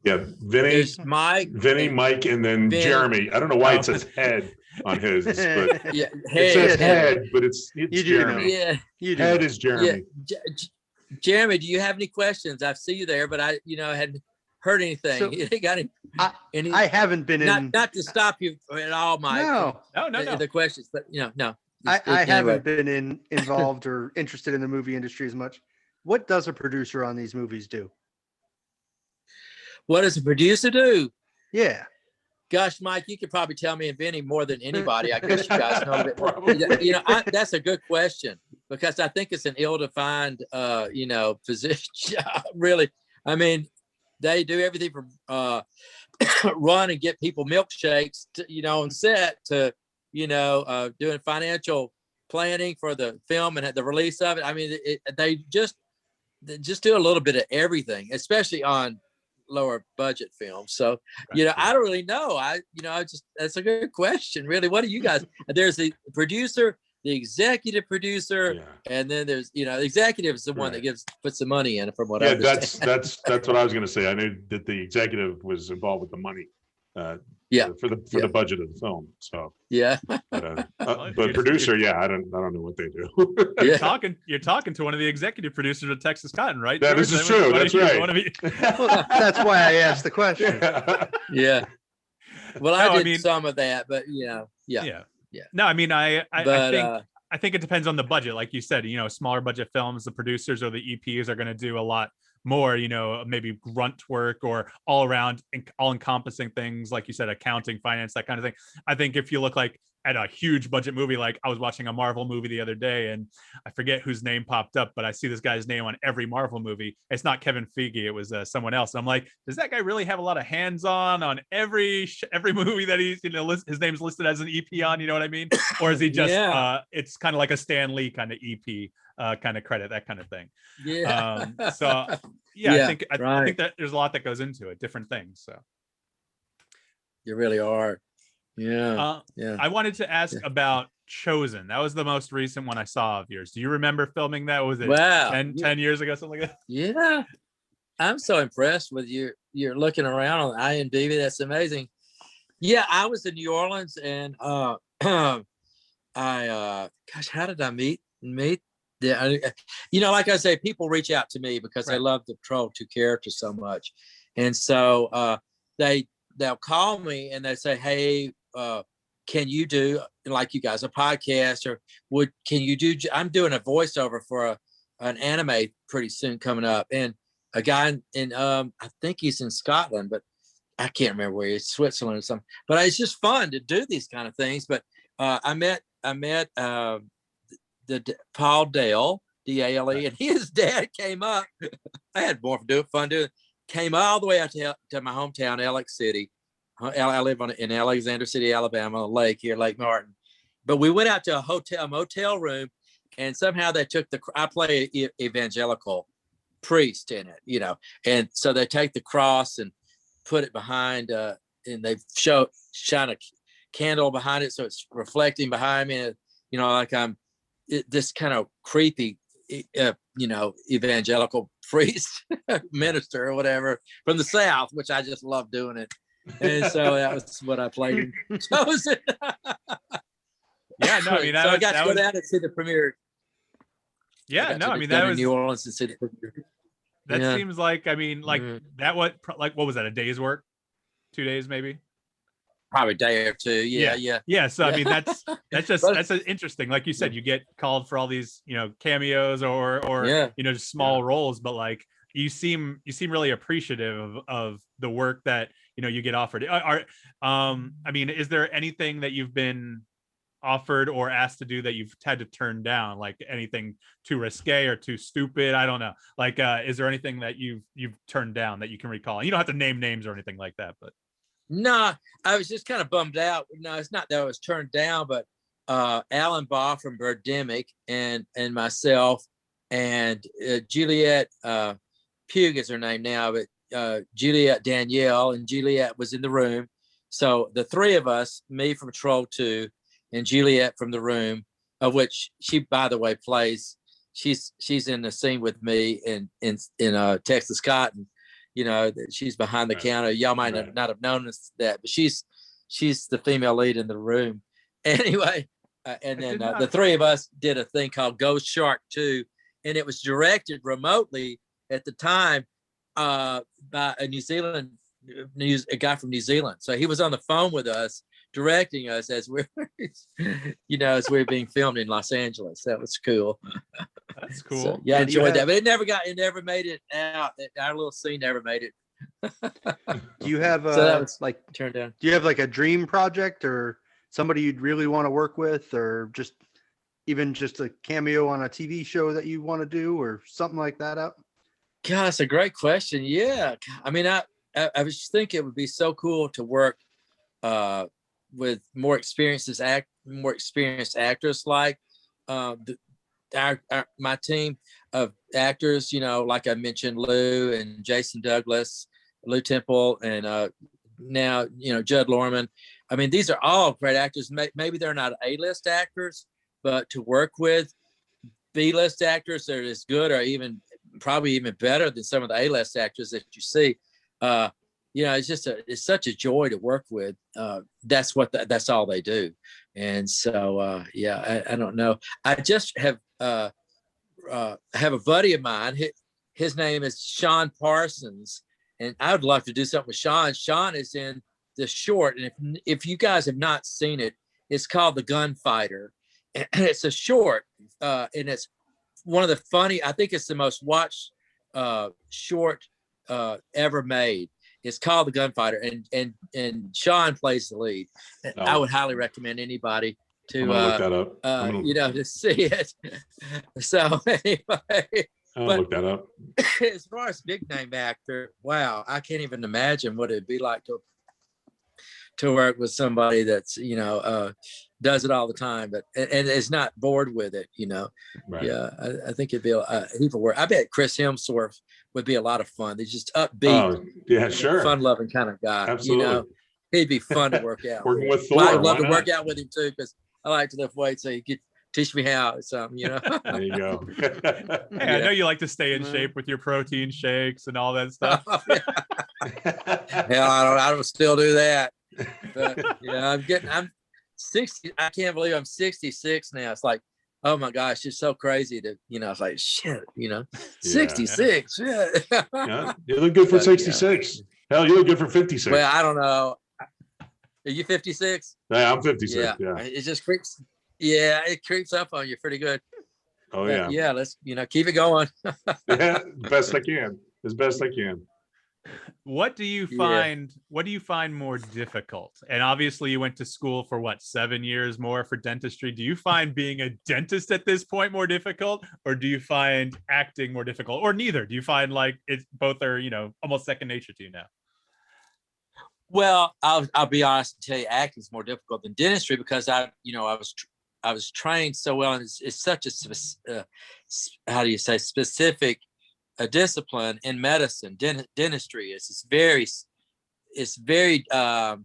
Vinnie, Mike, and then Vinnie. Jeremy. I don't know why it says head on his, but it says head, but it's Jeremy. Yeah, head is Jeremy. Yeah. Jeremy, do you have any questions? I see you there, but I hadn't heard anything. So, you got any? I haven't been not to stop you at all, Mike. No. The questions, but no. I haven't been involved or interested in the movie industry as much. What does a producer on these movies do? What does a producer do? Yeah. Gosh, Mike, you could probably tell me and Vinnie more than anybody. I guess you guys know a bit more. That's a good question, because I think it's an ill-defined, position job. Really, I mean, they do everything from run and get people milkshakes, on set to, doing financial planning for the film and the release of it. I mean, they just do a little bit of everything, especially on lower budget films. So, I don't really know. That's a good question, really. What do you guys? There's the producer, the executive producer, and then there's the executive is the one that puts the money in, from what I understand. that's what I was going to say. I knew that the executive was involved with the money for the budget of the film. So but producer, I don't know what they do. You're talking to one of the executive producers of Texas Cotton, right? This is true. That's right. Well, that's why I asked the question. Yeah. Well, I did some of that, but yeah. No, I mean, I think it depends on the budget. Like you said, smaller budget films, the producers or the EPs are going to do a lot more, maybe grunt work or all around, all encompassing things, like you said, accounting, finance, that kind of thing. I think if you look at a huge budget movie, like I was watching a Marvel movie the other day, and I forget whose name popped up, but I see this guy's name on every Marvel movie. It's not Kevin Feige, it was someone else. And I'm like, does that guy really have a lot of hands-on every movie that he's, his name's listed as an EP on, you know what I mean? Or is he just it's kind of like a Stan Lee kind of EP kind of credit, that kind of thing. I think that there's a lot that goes into it, different things. So you really are. I wanted to ask about Chosen. That was the most recent one I saw of yours. Do you remember filming that? Was it Wow. 10 years ago, something like that? Yeah. I'm so impressed with you're looking around on IMDb. That's amazing. Yeah, I was in New Orleans and I gosh, how did I meet? Like I say, people reach out to me because they love the Troll 2 character so much. And so they'll call me and they say, hey, can you do, like you guys, a podcast, or can you do, I'm doing a voiceover for an anime pretty soon coming up. And a guy in I think he's in Scotland, but I can't remember where he is, Switzerland or something. But it's just fun to do these kind of things. But I met the Paul Dale, D-A-L-E, and his dad came up. I had more fun doing it. Came all the way out to my hometown, Alex City. I live in Alexander City, Alabama, on a lake here, Lake Martin. But we went out to a motel room, and somehow they took I play evangelical priest in it, and so they take the cross and put it behind, and they shine a candle behind it, so it's reflecting behind me, like I'm this kind of creepy, evangelical priest, minister or whatever from the South, which I just love doing it. And so that was what I played in Chosen. Yeah, no, I mean, I got to go down and see the premiere. Yeah, no, I mean, that was New Orleans to see the premiere. That seems like, I mean, like what was that? A day's work? 2 days, maybe? Probably a day or two. Yeah. So I mean, that's interesting. Like you said, you get called for all these, cameos or just small roles, but like you seem really appreciative of the work that you get offered. I mean, is there anything that you've been offered or asked to do that you've had to turn down, like anything too risque or too stupid? I don't know. Like, is there anything that you've turned down that you can recall? You don't have to name names or anything like that, but. No, I was just kind of bummed out. No, it's not that I was turned down, but Alan Baugh from Birdemic and myself and Juliet Pugh is her name now, but Juliet Danielle and Juliet was in the room. So the three of us, me from Troll 2 and Juliet from The Room, of which she, by the way, plays. She's in the scene with me in Texas Cotton. She's behind the counter. Y'all might not have noticed that, but she's the female lead in The Room. Anyway, and then the three of us did a thing called Ghost Shark 2, and it was directed remotely at the time by a guy from New Zealand. So he was on the phone with us, directing us as we're being filmed in Los Angeles. That was cool. That's cool. So, I enjoyed that, but it never made it out. Our little scene never made it. Do you have turned down? Do you have like a dream project or somebody you'd really want to work with, or just a cameo on a TV show that you want to do, or something like that out? God, that's a great question. Yeah, I mean, I was just thinking it would be so cool to work with more experienced actors, like my team of actors, like I mentioned, Lou and Jason Douglas, Lou Temple, and now Judd Lorman. I mean, these are all great actors. Maybe they're not A-list actors, but to work with B-list actors that are as good or probably even better than some of the A-list actors that you see. It's such a joy to work with. That's all they do. And so, I don't know. I just have a buddy of mine. His name is Sean Parsons, and I would love to do something with Sean. Sean is in the short, and if you guys have not seen it, it's called The Gunfighter. And it's a short, and it's one of the funny. I think it's the most watched short ever made. It's called The Gunfighter, and Sean plays the lead. Oh. I would highly recommend anybody to look that up. To see it. So anyway, look that up. As far as big name actor, wow, I can't even imagine what it'd be like to work with somebody that's does it all the time, but and is not bored with it. Right. Yeah, I think it'd be a heap of work. I bet Chris Hemsworth would be a lot of fun. He's just upbeat, sure, fun-loving kind of guy. Absolutely. He'd be fun to work out. Working with Thor, I'd love to work out with him too, because I like to lift weights, so you could teach me how or something, you know. There you go. Hey, I know you like to stay in shape with your protein shakes and all that stuff. Hell, I don't still do that. But yeah, I'm 60. I can't believe I'm 66 now. It's like, oh my gosh, it's so crazy to, it's like shit, 66. Yeah. Yeah, you look good for But, 66. Hell, you look good for 56. Well, I don't know. Are you 56? Yeah, I'm 56. Yeah. Yeah. It just creeps. Yeah, it creeps up on you pretty good. Oh But yeah. yeah, let's keep it going. Yeah, best I can. As best I can. What do you find more difficult? And obviously you went to school for 7 years more for dentistry. Do you find being a dentist at this point more difficult, or do you find acting more difficult, or neither? Do you find like it's both are, almost second nature to you now? Well, I'll be honest and tell you, acting is more difficult than dentistry because I was trained so well, and it's such a how do you say, specific a discipline in medicine. Dentistry is it's very I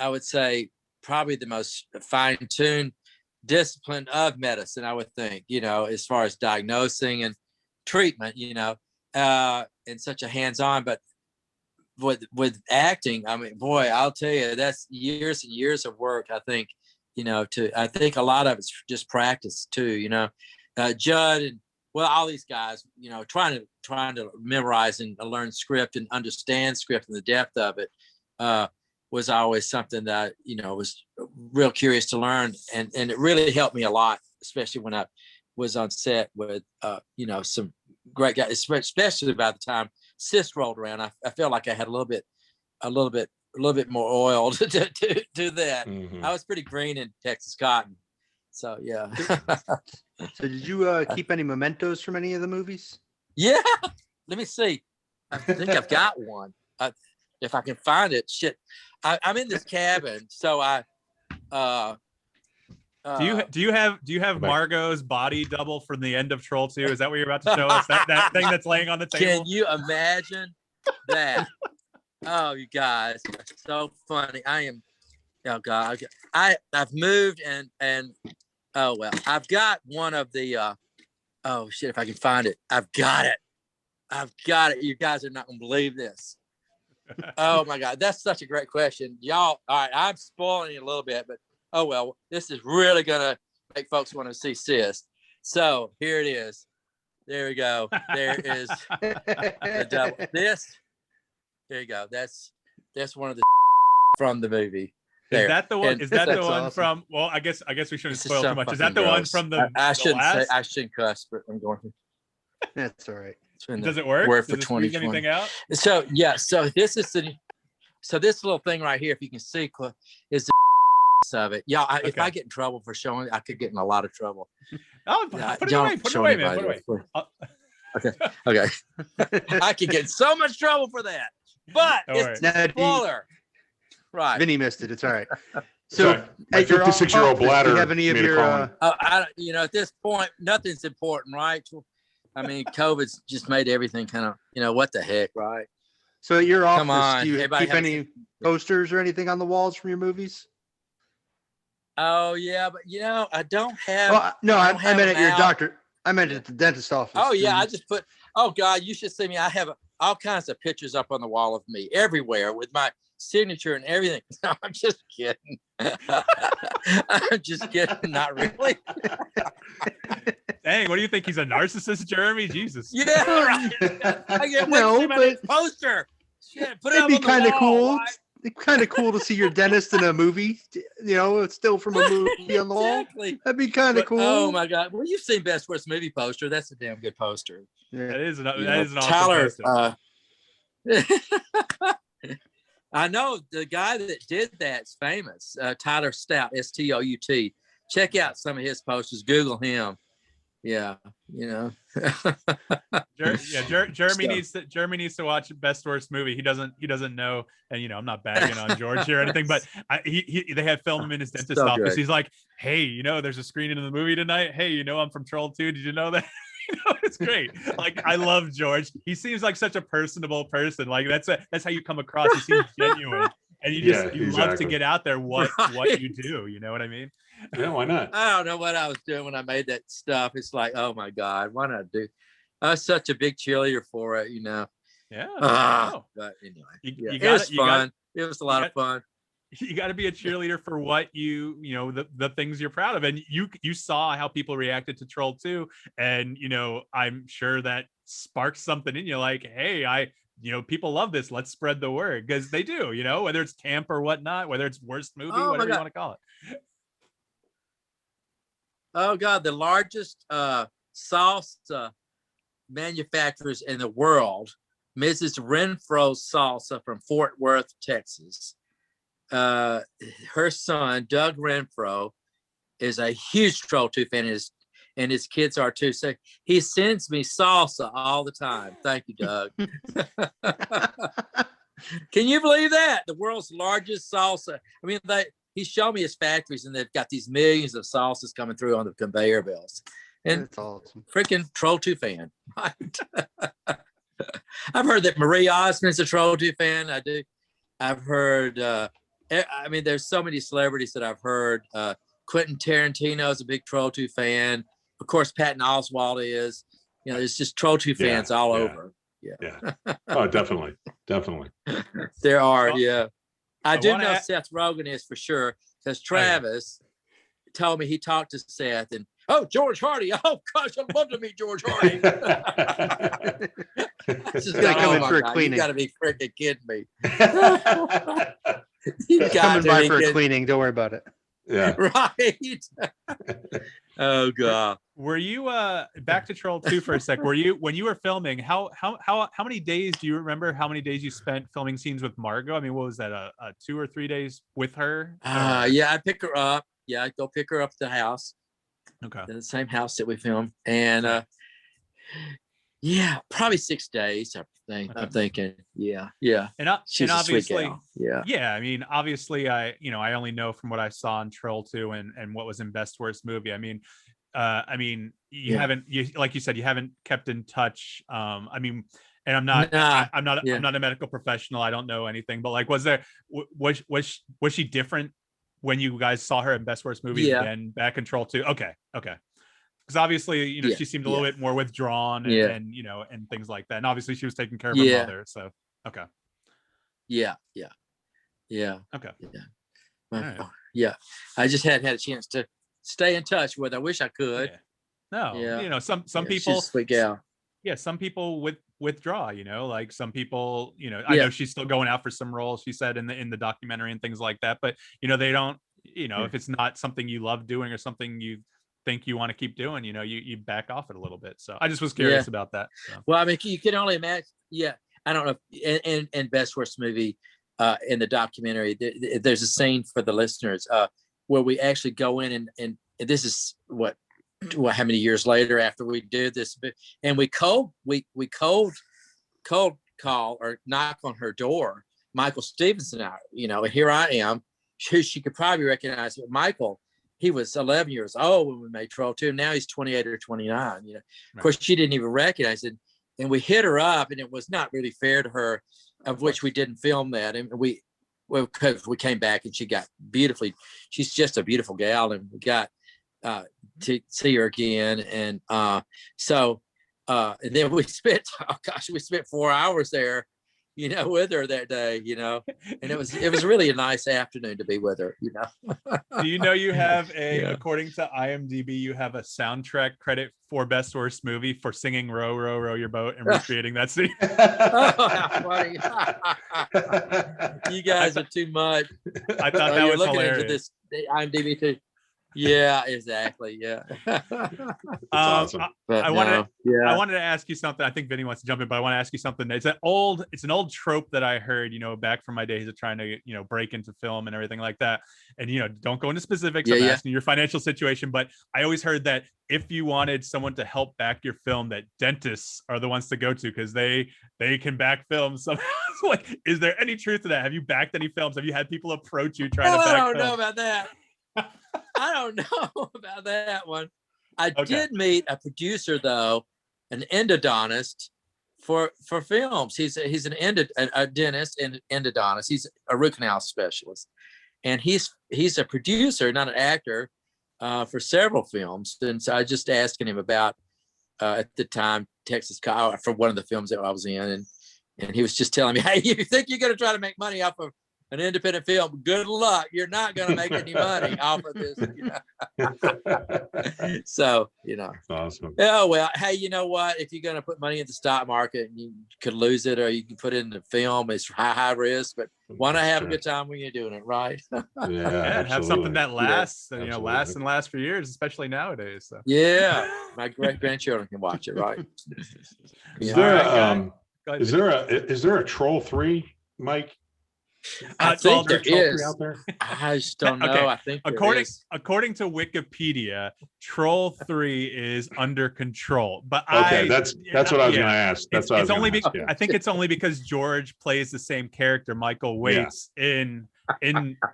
would say probably the most fine-tuned discipline of medicine, I would think, as far as diagnosing and treatment, and such a hands-on. But with acting, I mean, boy, I'll tell you, that's years and years of work. I think, I think a lot of it's just practice too, Judd and, well, all these guys, trying to memorize and learn script and understand script and the depth of it was always something that, was real curious to learn. And it really helped me a lot, especially when I was on set with, some great guys, especially by the time CYST rolled around. I felt like I had a little bit more oil to that. Mhm. I was pretty green in Texas Cotton. So, yeah. So did you keep any mementos from any of the movies? Yeah. Let me see. I think I've got one. If I can find it. Shit. I'm in this cabin. So do you have Margot's body double from the end of Troll 2? Is that what you're about to show us? That thing that's laying on the table? Can you imagine that? Oh, you guys are so funny. Oh God, I've moved and oh well, I've got one of the oh shit, if I can find it. I've got it. You guys are not gonna believe this. Oh my God, that's such a great question. Y'all, all right, I'm spoiling it a little bit, but oh well, this is really gonna make folks want to see CYST. So here it is. There we go. There is the double. There you go. That's one of the from the movie. There. Is that the one? And Is that the one awesome. from? Well, I guess we shouldn't This is spoil so too much. Is fucking that the one gross. from the? I shouldn't say. last? I shouldn't cuss, but I'm going to. That's all right. Does it work? Word for Does it squeeze 2020. anything out? So yeah. So this is this little thing right here. If you can see, is the of it. Yeah. If Okay. I get in trouble for showing, I could get in a lot of trouble. Oh, put it away. Put it away, man. Put it away. Okay. I could get in so much trouble for that. But Don't it's Now, spoiler. Right. Vinny missed it. It's all right. So Sorry. My at your 56-year-old office, do bladder you have any of made a your calling. At this point, nothing's important, right? I mean, COVID's just made everything kind of, what the heck, right? so at your Come office, on, do you everybody keep have a any posters or anything on the walls from your movies? Oh yeah, but I don't have. Well, no, I I don't have meant at them your out. doctor. I meant at the dentist office. Oh yeah, I Do just put. Oh God, you should see me. I have all kinds of pictures up on the wall of me everywhere with my signature and everything. No, I'm just kidding. I'm just kidding. Not really. Dang, what do you think? He's a narcissist, Jeremy? Jesus. Yeah, right. I get No, my but- poster. Shit, put it It'd up be on the kind of wall, cool. right? It's kind of cool to see your dentist in a movie. It's still from a movie on the wall. Exactly. That'd be kind of But- cool. Oh my God! Well, you've seen Best Worst Movie poster. That's a damn good poster. Yeah. That is an You awesome know, Tyler. poster. I know the guy that did that's famous. Tyler Stout, STOUT. Check out some of his posters. Google him. Yeah, Jeremy So- needs to watch Best Worst Movie. He doesn't know, and I'm not bagging on George here or anything, but they had filmed him in his dentist So office. good. He's like, hey, there's a screening of the movie tonight. Hey, I'm from Troll 2. Did you know that? It's great. Like, I love George. He seems like such a personable person. Like that's how you come across. He seems genuine, and you Yeah, you love to exactly. get out there what Right. you do. You know what I mean? Yeah, why not? I don't know what I was doing when I made that stuff. It's like, oh my God, why not do? I was such a big cheerleader for it, you know. Yeah. Oh, But anyway, you, yeah, you it got was it. You got fun. It was a you lot got of fun. you got to be a cheerleader for what you know the things you're proud of, and you saw how people reacted to Troll 2, and I'm sure that sparks something in you, like, hey, people love this, let's spread the word, because they do, whether it's camp or whatnot, whether it's worst movie, Oh my whatever you God. want to call it. Oh God, the largest salsa manufacturers in the world, Mrs. Renfro's Salsa from Fort Worth, Texas. Her son, Doug Renfro, is a huge Troll 2 fan, and his kids are too. So he sends me salsa all the time. Thank you, Doug. Can you believe that? The world's largest salsa. I mean, he showed me his factories, and they've got these millions of salsas coming through on the conveyor belts. And That's awesome. freaking Troll 2 fan. I've heard that Marie Osmond's a Troll 2 fan. I do. I've heard, there's so many celebrities that I've heard. Quentin Tarantino is a big Troll 2 fan. Of course, Patton Oswalt is. There's just Troll 2 fans all over. Yeah. Oh, definitely. There are, Well, yeah. I do wanna know a- Seth Rogen is for sure, because Travis told me he talked to Seth, and George Hardy. Oh gosh, I'd love to meet George Hardy. He's gonna come in for a God, cleaning. you got to be freaking kidding me. He's coming by for a cleaning. Don't worry about it. Yeah. Right. Oh God. Were you back to Troll 2 for a sec? Were you, when you were filming, how many days do you remember how many days you spent filming scenes with Margot? I mean, what was that, a 2 or 3 days with her? Yeah, I pick her up. Yeah, I go pick her up at the house. Okay. The same house that we filmed. And yeah, probably 6 days, I think. Okay. I'm thinking. Yeah. She's a sweet obviously, gal. Yeah. yeah, I mean, obviously, I only know from what I saw in Troll 2 and what was in Best Worst Movie. I mean, you haven't, like you said, you haven't kept in touch. And I'm not, I'm not a medical professional. I don't know anything, but like, was she different when you guys saw her in Best Worst Movie than back in Troll 2? Okay. Because obviously, she seemed a little bit more withdrawn and and things like that. And obviously she was taking care of her mother. So, okay. Yeah. Okay. Yeah. Right. Yeah. I just hadn't had a chance to stay in touch with her. I wish I could. Yeah. No, some She's people, a sweet gal. yeah, some people withdraw, like some people, I know she's still going out for some roles, she said in the documentary and things like that, but they don't, if it's not something you love doing or something you think you want to keep doing, you back off it a little bit. So I just was curious about that. So. Well, I mean, you can only imagine. Yeah, I don't know. In Best Worst Movie, in the documentary, there's a scene for the listeners where we actually go in and this is how many years later after we did this, and we cold call or knock on her door. Michael Stevenson, and here I am. She could probably recognize it. Michael, he was 11 years old when we made Troll 2. Now he's 28 or 29. Right. Of course, she didn't even recognize it. And we hit her up, and it was not really fair to her, of which we didn't film that. And because we came back and she got she's just a beautiful gal, and we got to see her again. And and then we spent 4 hours there, with her that day, and it was really a nice afternoon to be with her, Do you have according to IMDb, you have a soundtrack credit for Best Worst Movie for singing Row, Row, Row Your Boat and recreating that scene? Oh, how funny. You guys are too much. I thought that was hilarious. Into this IMDb too. Yeah, exactly. Yeah. Awesome. I wanted to ask you something. I think Vinny wants to jump in, but I want to ask you something. It's an old trope that I heard, back from my days of trying to, break into film and everything like that. And, don't go into specifics. I'm asking your financial situation, but I always heard that if you wanted someone to help back your film, that dentists are the ones to go to because they can back films. So like, is there any truth to that? Have you backed any films? Have you had people approach you trying to back I don't films? know about that. I don't know about that one. I did meet a producer, though, an endodontist for films. He's a dentist and endodontist. He's a root canal specialist, and he's a producer, not an actor, for several films. And so I just asking him about at the time for one of the films that I was in, and he was just telling me, "Hey, you think you're going to try to make money off of an independent film? Good luck. You're not going to make any money off of this." So, That's awesome. oh, well, hey, you know what? If you're going to put money in the stock market, you could lose it, or you can put it in the film. It's high risk, but want to have a good time when you're doing it, right? Yeah, have something that lasts, and Absolutely. lasts for years, especially nowadays. So. Yeah, my great grandchildren can watch it, right? Is Yeah. there a Troll 3, Mike? I think there Troll 3 is. out there? I just don't know. Okay. I think there According is. to Wikipedia, Troll 3 is under control. But Okay, that's what I was going to ask. That's what I was only going to ask. I think it's only because George plays the same character, Michael Waits, in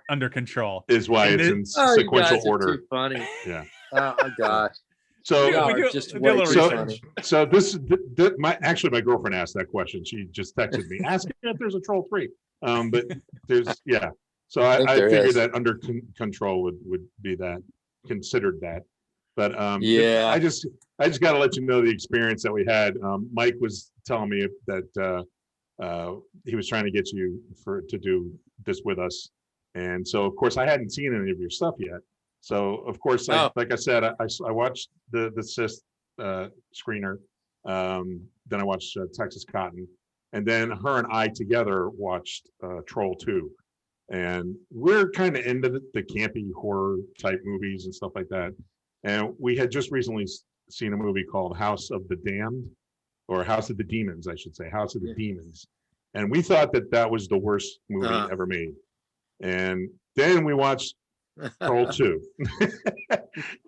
Under Control. Is why it's in You sequential guys are order. too funny. Yeah. Oh my gosh. So, Y'all we are do- just we do a way little too research. funny. so my girlfriend asked that question. She just texted me, asking if there's a Troll 3. But there's, yeah. So I there figured is. that Under Control would be that, considered that. But Yeah. I just got to let you know the experience that we had. Mike was telling me that he was trying to get you to do this with us, and so of course I hadn't seen any of your stuff yet. So of course, like I said, I watched the CYST screener. Then I watched Texas Cotton, and then her and I together watched Troll 2. And we're kind of into the campy horror type movies and stuff like that. And we had just recently seen a movie called House of the Damned, or House of the Demons, I should say, House of the Demons. And we thought that was the worst movie ever made. And then we watched Troll 2.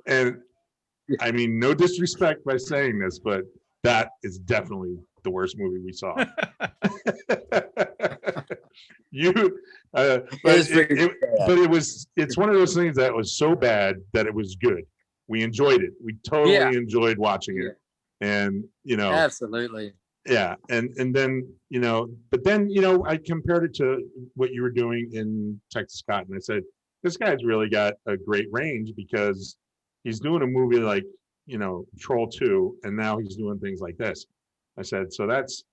And I mean, no disrespect by saying this, but that is definitely the worst movie we saw. It's one of those things that was so bad that it was good. We enjoyed it. We totally enjoyed watching it. And Absolutely. Yeah. And then, but then, I compared it to what you were doing in Texas Cotton. I said, this guy's really got a great range, because he's doing a movie like, Troll 2, and now he's doing things like this. I said, so that's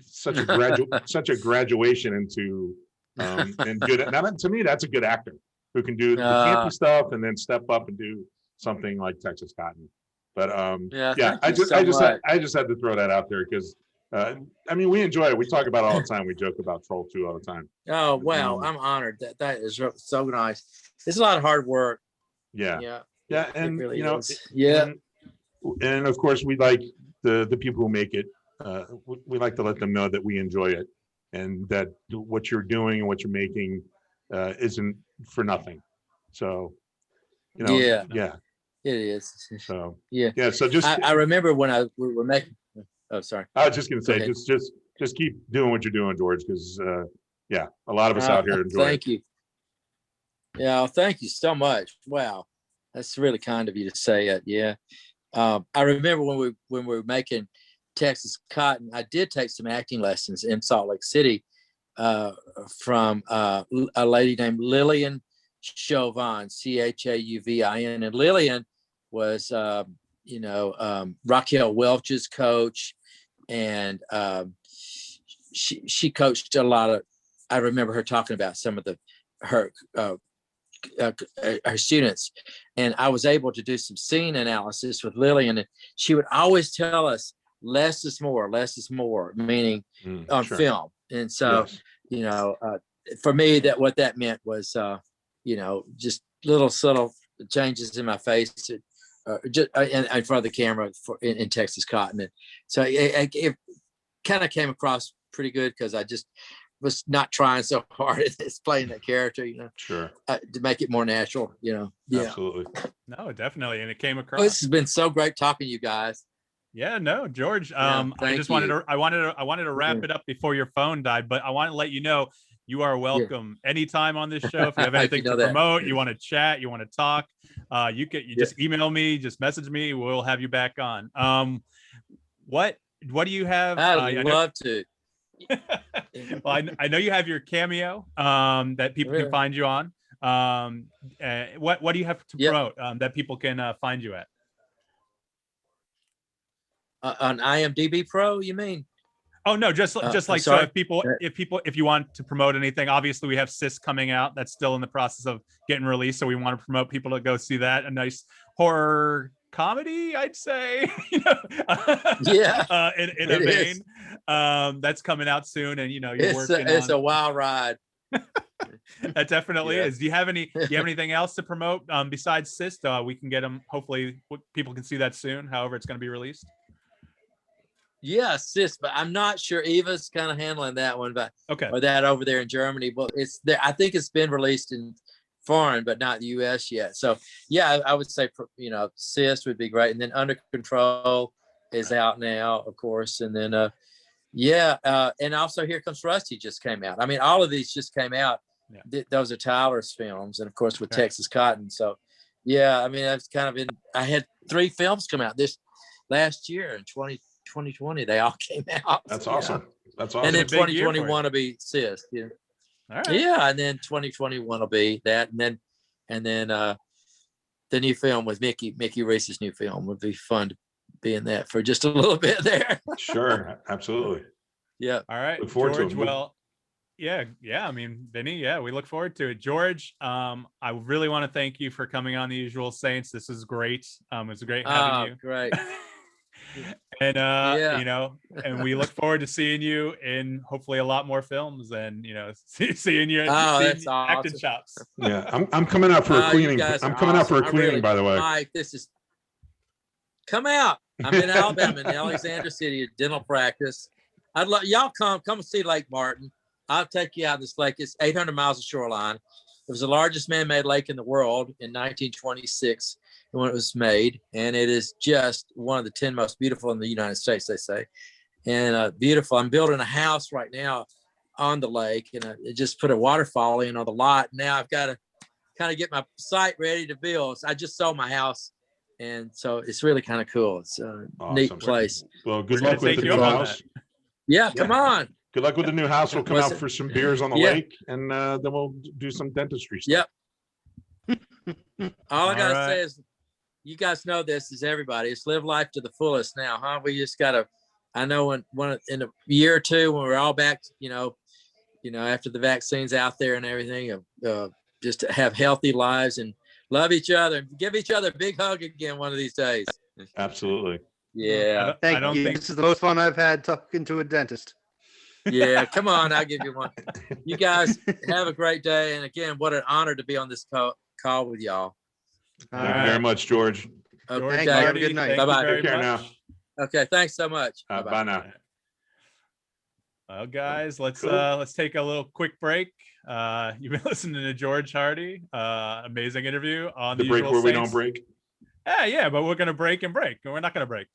such a graduation into and good. Now, to me, that's a good actor who can do the campy stuff and then step up and do something like Texas Cotton. But I just had to throw that out there, because we enjoy it. We talk about it all the time. We joke about Troll 2 all the time. Oh wow, I'm honored. That is so nice. It's a lot of hard work. Yeah, and really is. and of course we like the people who make it. We like to let them know that we enjoy it, and that what you're doing and what you're making isn't for nothing. So, it is. So yeah. So just I remember when we were making. Oh, sorry. I was just gonna say, just keep doing what you're doing, George, because a lot of us out here enjoy. Thank you. Yeah, thank you so much. Wow, that's really kind of you to say it. Yeah, I remember when we were making Texas Cotton, I did take some acting lessons in Salt Lake City from a lady named Lillian Chauvin, Chauvin, and Lillian was Raquel Welch's coach, and she coached a lot of. I remember her talking about some of her students, and I was able to do some scene analysis with Lillian, and she would always tell us less is more, meaning on film. And so, for me, what that meant was, just little subtle changes in my face, just in front of the camera in Texas Cotton. And so it kind of came across pretty good, because I just was not trying so hard at playing that character, Sure. To make it more natural, Yeah. Absolutely. No, definitely. And it came across. Well, this has been so great talking to you guys. Yeah, no, George. I wanted to wrap it up before your phone died, but I want to let you know you are welcome anytime on this show. If you have anything to promote, you want to chat, you want to talk, you just email me, just message me. We'll have you back on. What what do you have? I'd love to. Well, I know you have your Cameo that people can find you on. What do you have to promote that people can find you at? On IMDb Pro, you mean? Oh no, just like, so if you want to promote anything, obviously we have CYST coming out. That's still in the process of getting released. So we want to promote people to go see that. A nice horror comedy, I'd say, in a vein. That's coming out soon, and you're working it's a wild ride. That definitely is. Do you have anything else to promote besides CYST? We can get them, hopefully people can see that soon, however it's going to be released. Yeah, CYST, but I'm not sure. Eva's kind of handling that one, but or that over there in Germany. But it's there. I think it's been released in foreign, but not the US yet. So yeah, I would say CYST would be great. And then Under Control is out now, of course. And then and also Here Comes Rusty just came out. I mean, all of these just came out. Yeah. Those are Tyler's films, and of course with Texas Cotton. So yeah, I mean, I've kind of been. I had 3 films come out this last year in 2020. They all came out. That's awesome. That's awesome. And then 2021 will be CYST. Yeah. All right. Yeah, and then 2021 will be that, and then the new film with Mickey Reese's new film would be fun to be in that for just a little bit there. Sure, absolutely. Yeah. All right, look forward George. to it. Well, yeah. I mean, Vinny, we look forward to it. George, I really want to thank you for coming on The Usual Saints. This is great. It's great having you. Great. And and we look forward to seeing you in hopefully a lot more films, and seeing you acting chops. Yeah, I'm coming out for a cleaning. I'm coming out for a cleaning, by the way. Mike, come out. I'm in Alabama, in Alexander City, dental practice. I'd love y'all come see Lake Martin. I'll take you out this lake. It's 800 miles of shoreline. It was the largest man-made lake in the world in 1926 when it was made, and it is just one of the 10 most beautiful in the United States, they say. And beautiful. I'm building a house right now on the lake, and I just put a waterfall in on the lot. Now I've got to kind of get my site ready to build. So I just sold my house, and so it's really kind of cool. It's a neat place. Well, good luck with the new house. Yeah, come on. Good luck with the new house. We'll come out for some beers on the lake, and then we'll do some dentistry stuff. Yep. All I gotta say is, you guys know this is everybody. It's live life to the fullest now, huh? We just gotta. I know in a year or two when we're all back, after the vaccine's out there and everything, just to have healthy lives and love each other and give each other a big hug again one of these days. Absolutely. Yeah. Thank you. This is the most fun I've had talking to a dentist. Yeah, come on, I'll give you one. You guys have a great day, and again, what an honor to be on this call with y'all. Thank you very much, George. Okay, have a good night. Bye-bye. Take care now. Okay, thanks so much. Bye now. Well, guys, let's take a little quick break. You've been listening to George Hardy, amazing interview on the break where we don't break. Yeah, but we're gonna break and break. We're not gonna break.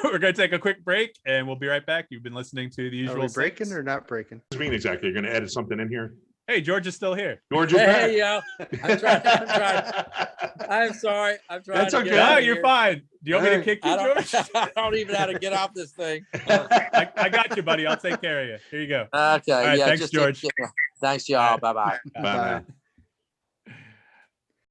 We're gonna take a quick break, and we'll be right back. You've been listening to The Usual. Are we breaking or not breaking? What does it mean exactly? You're gonna edit something in here? Hey, George is still here. George is back. Hey, yo. I'm trying. I'm sorry. I'm trying. That's to okay. get out No, of you're here. fine. Do you want me to kick you, George? I don't even know how to get off this thing. I got you, buddy. I'll take care of you. Here you go. Okay. All right, yeah. thanks, George. Thanks, y'all. Bye-bye. Bye now.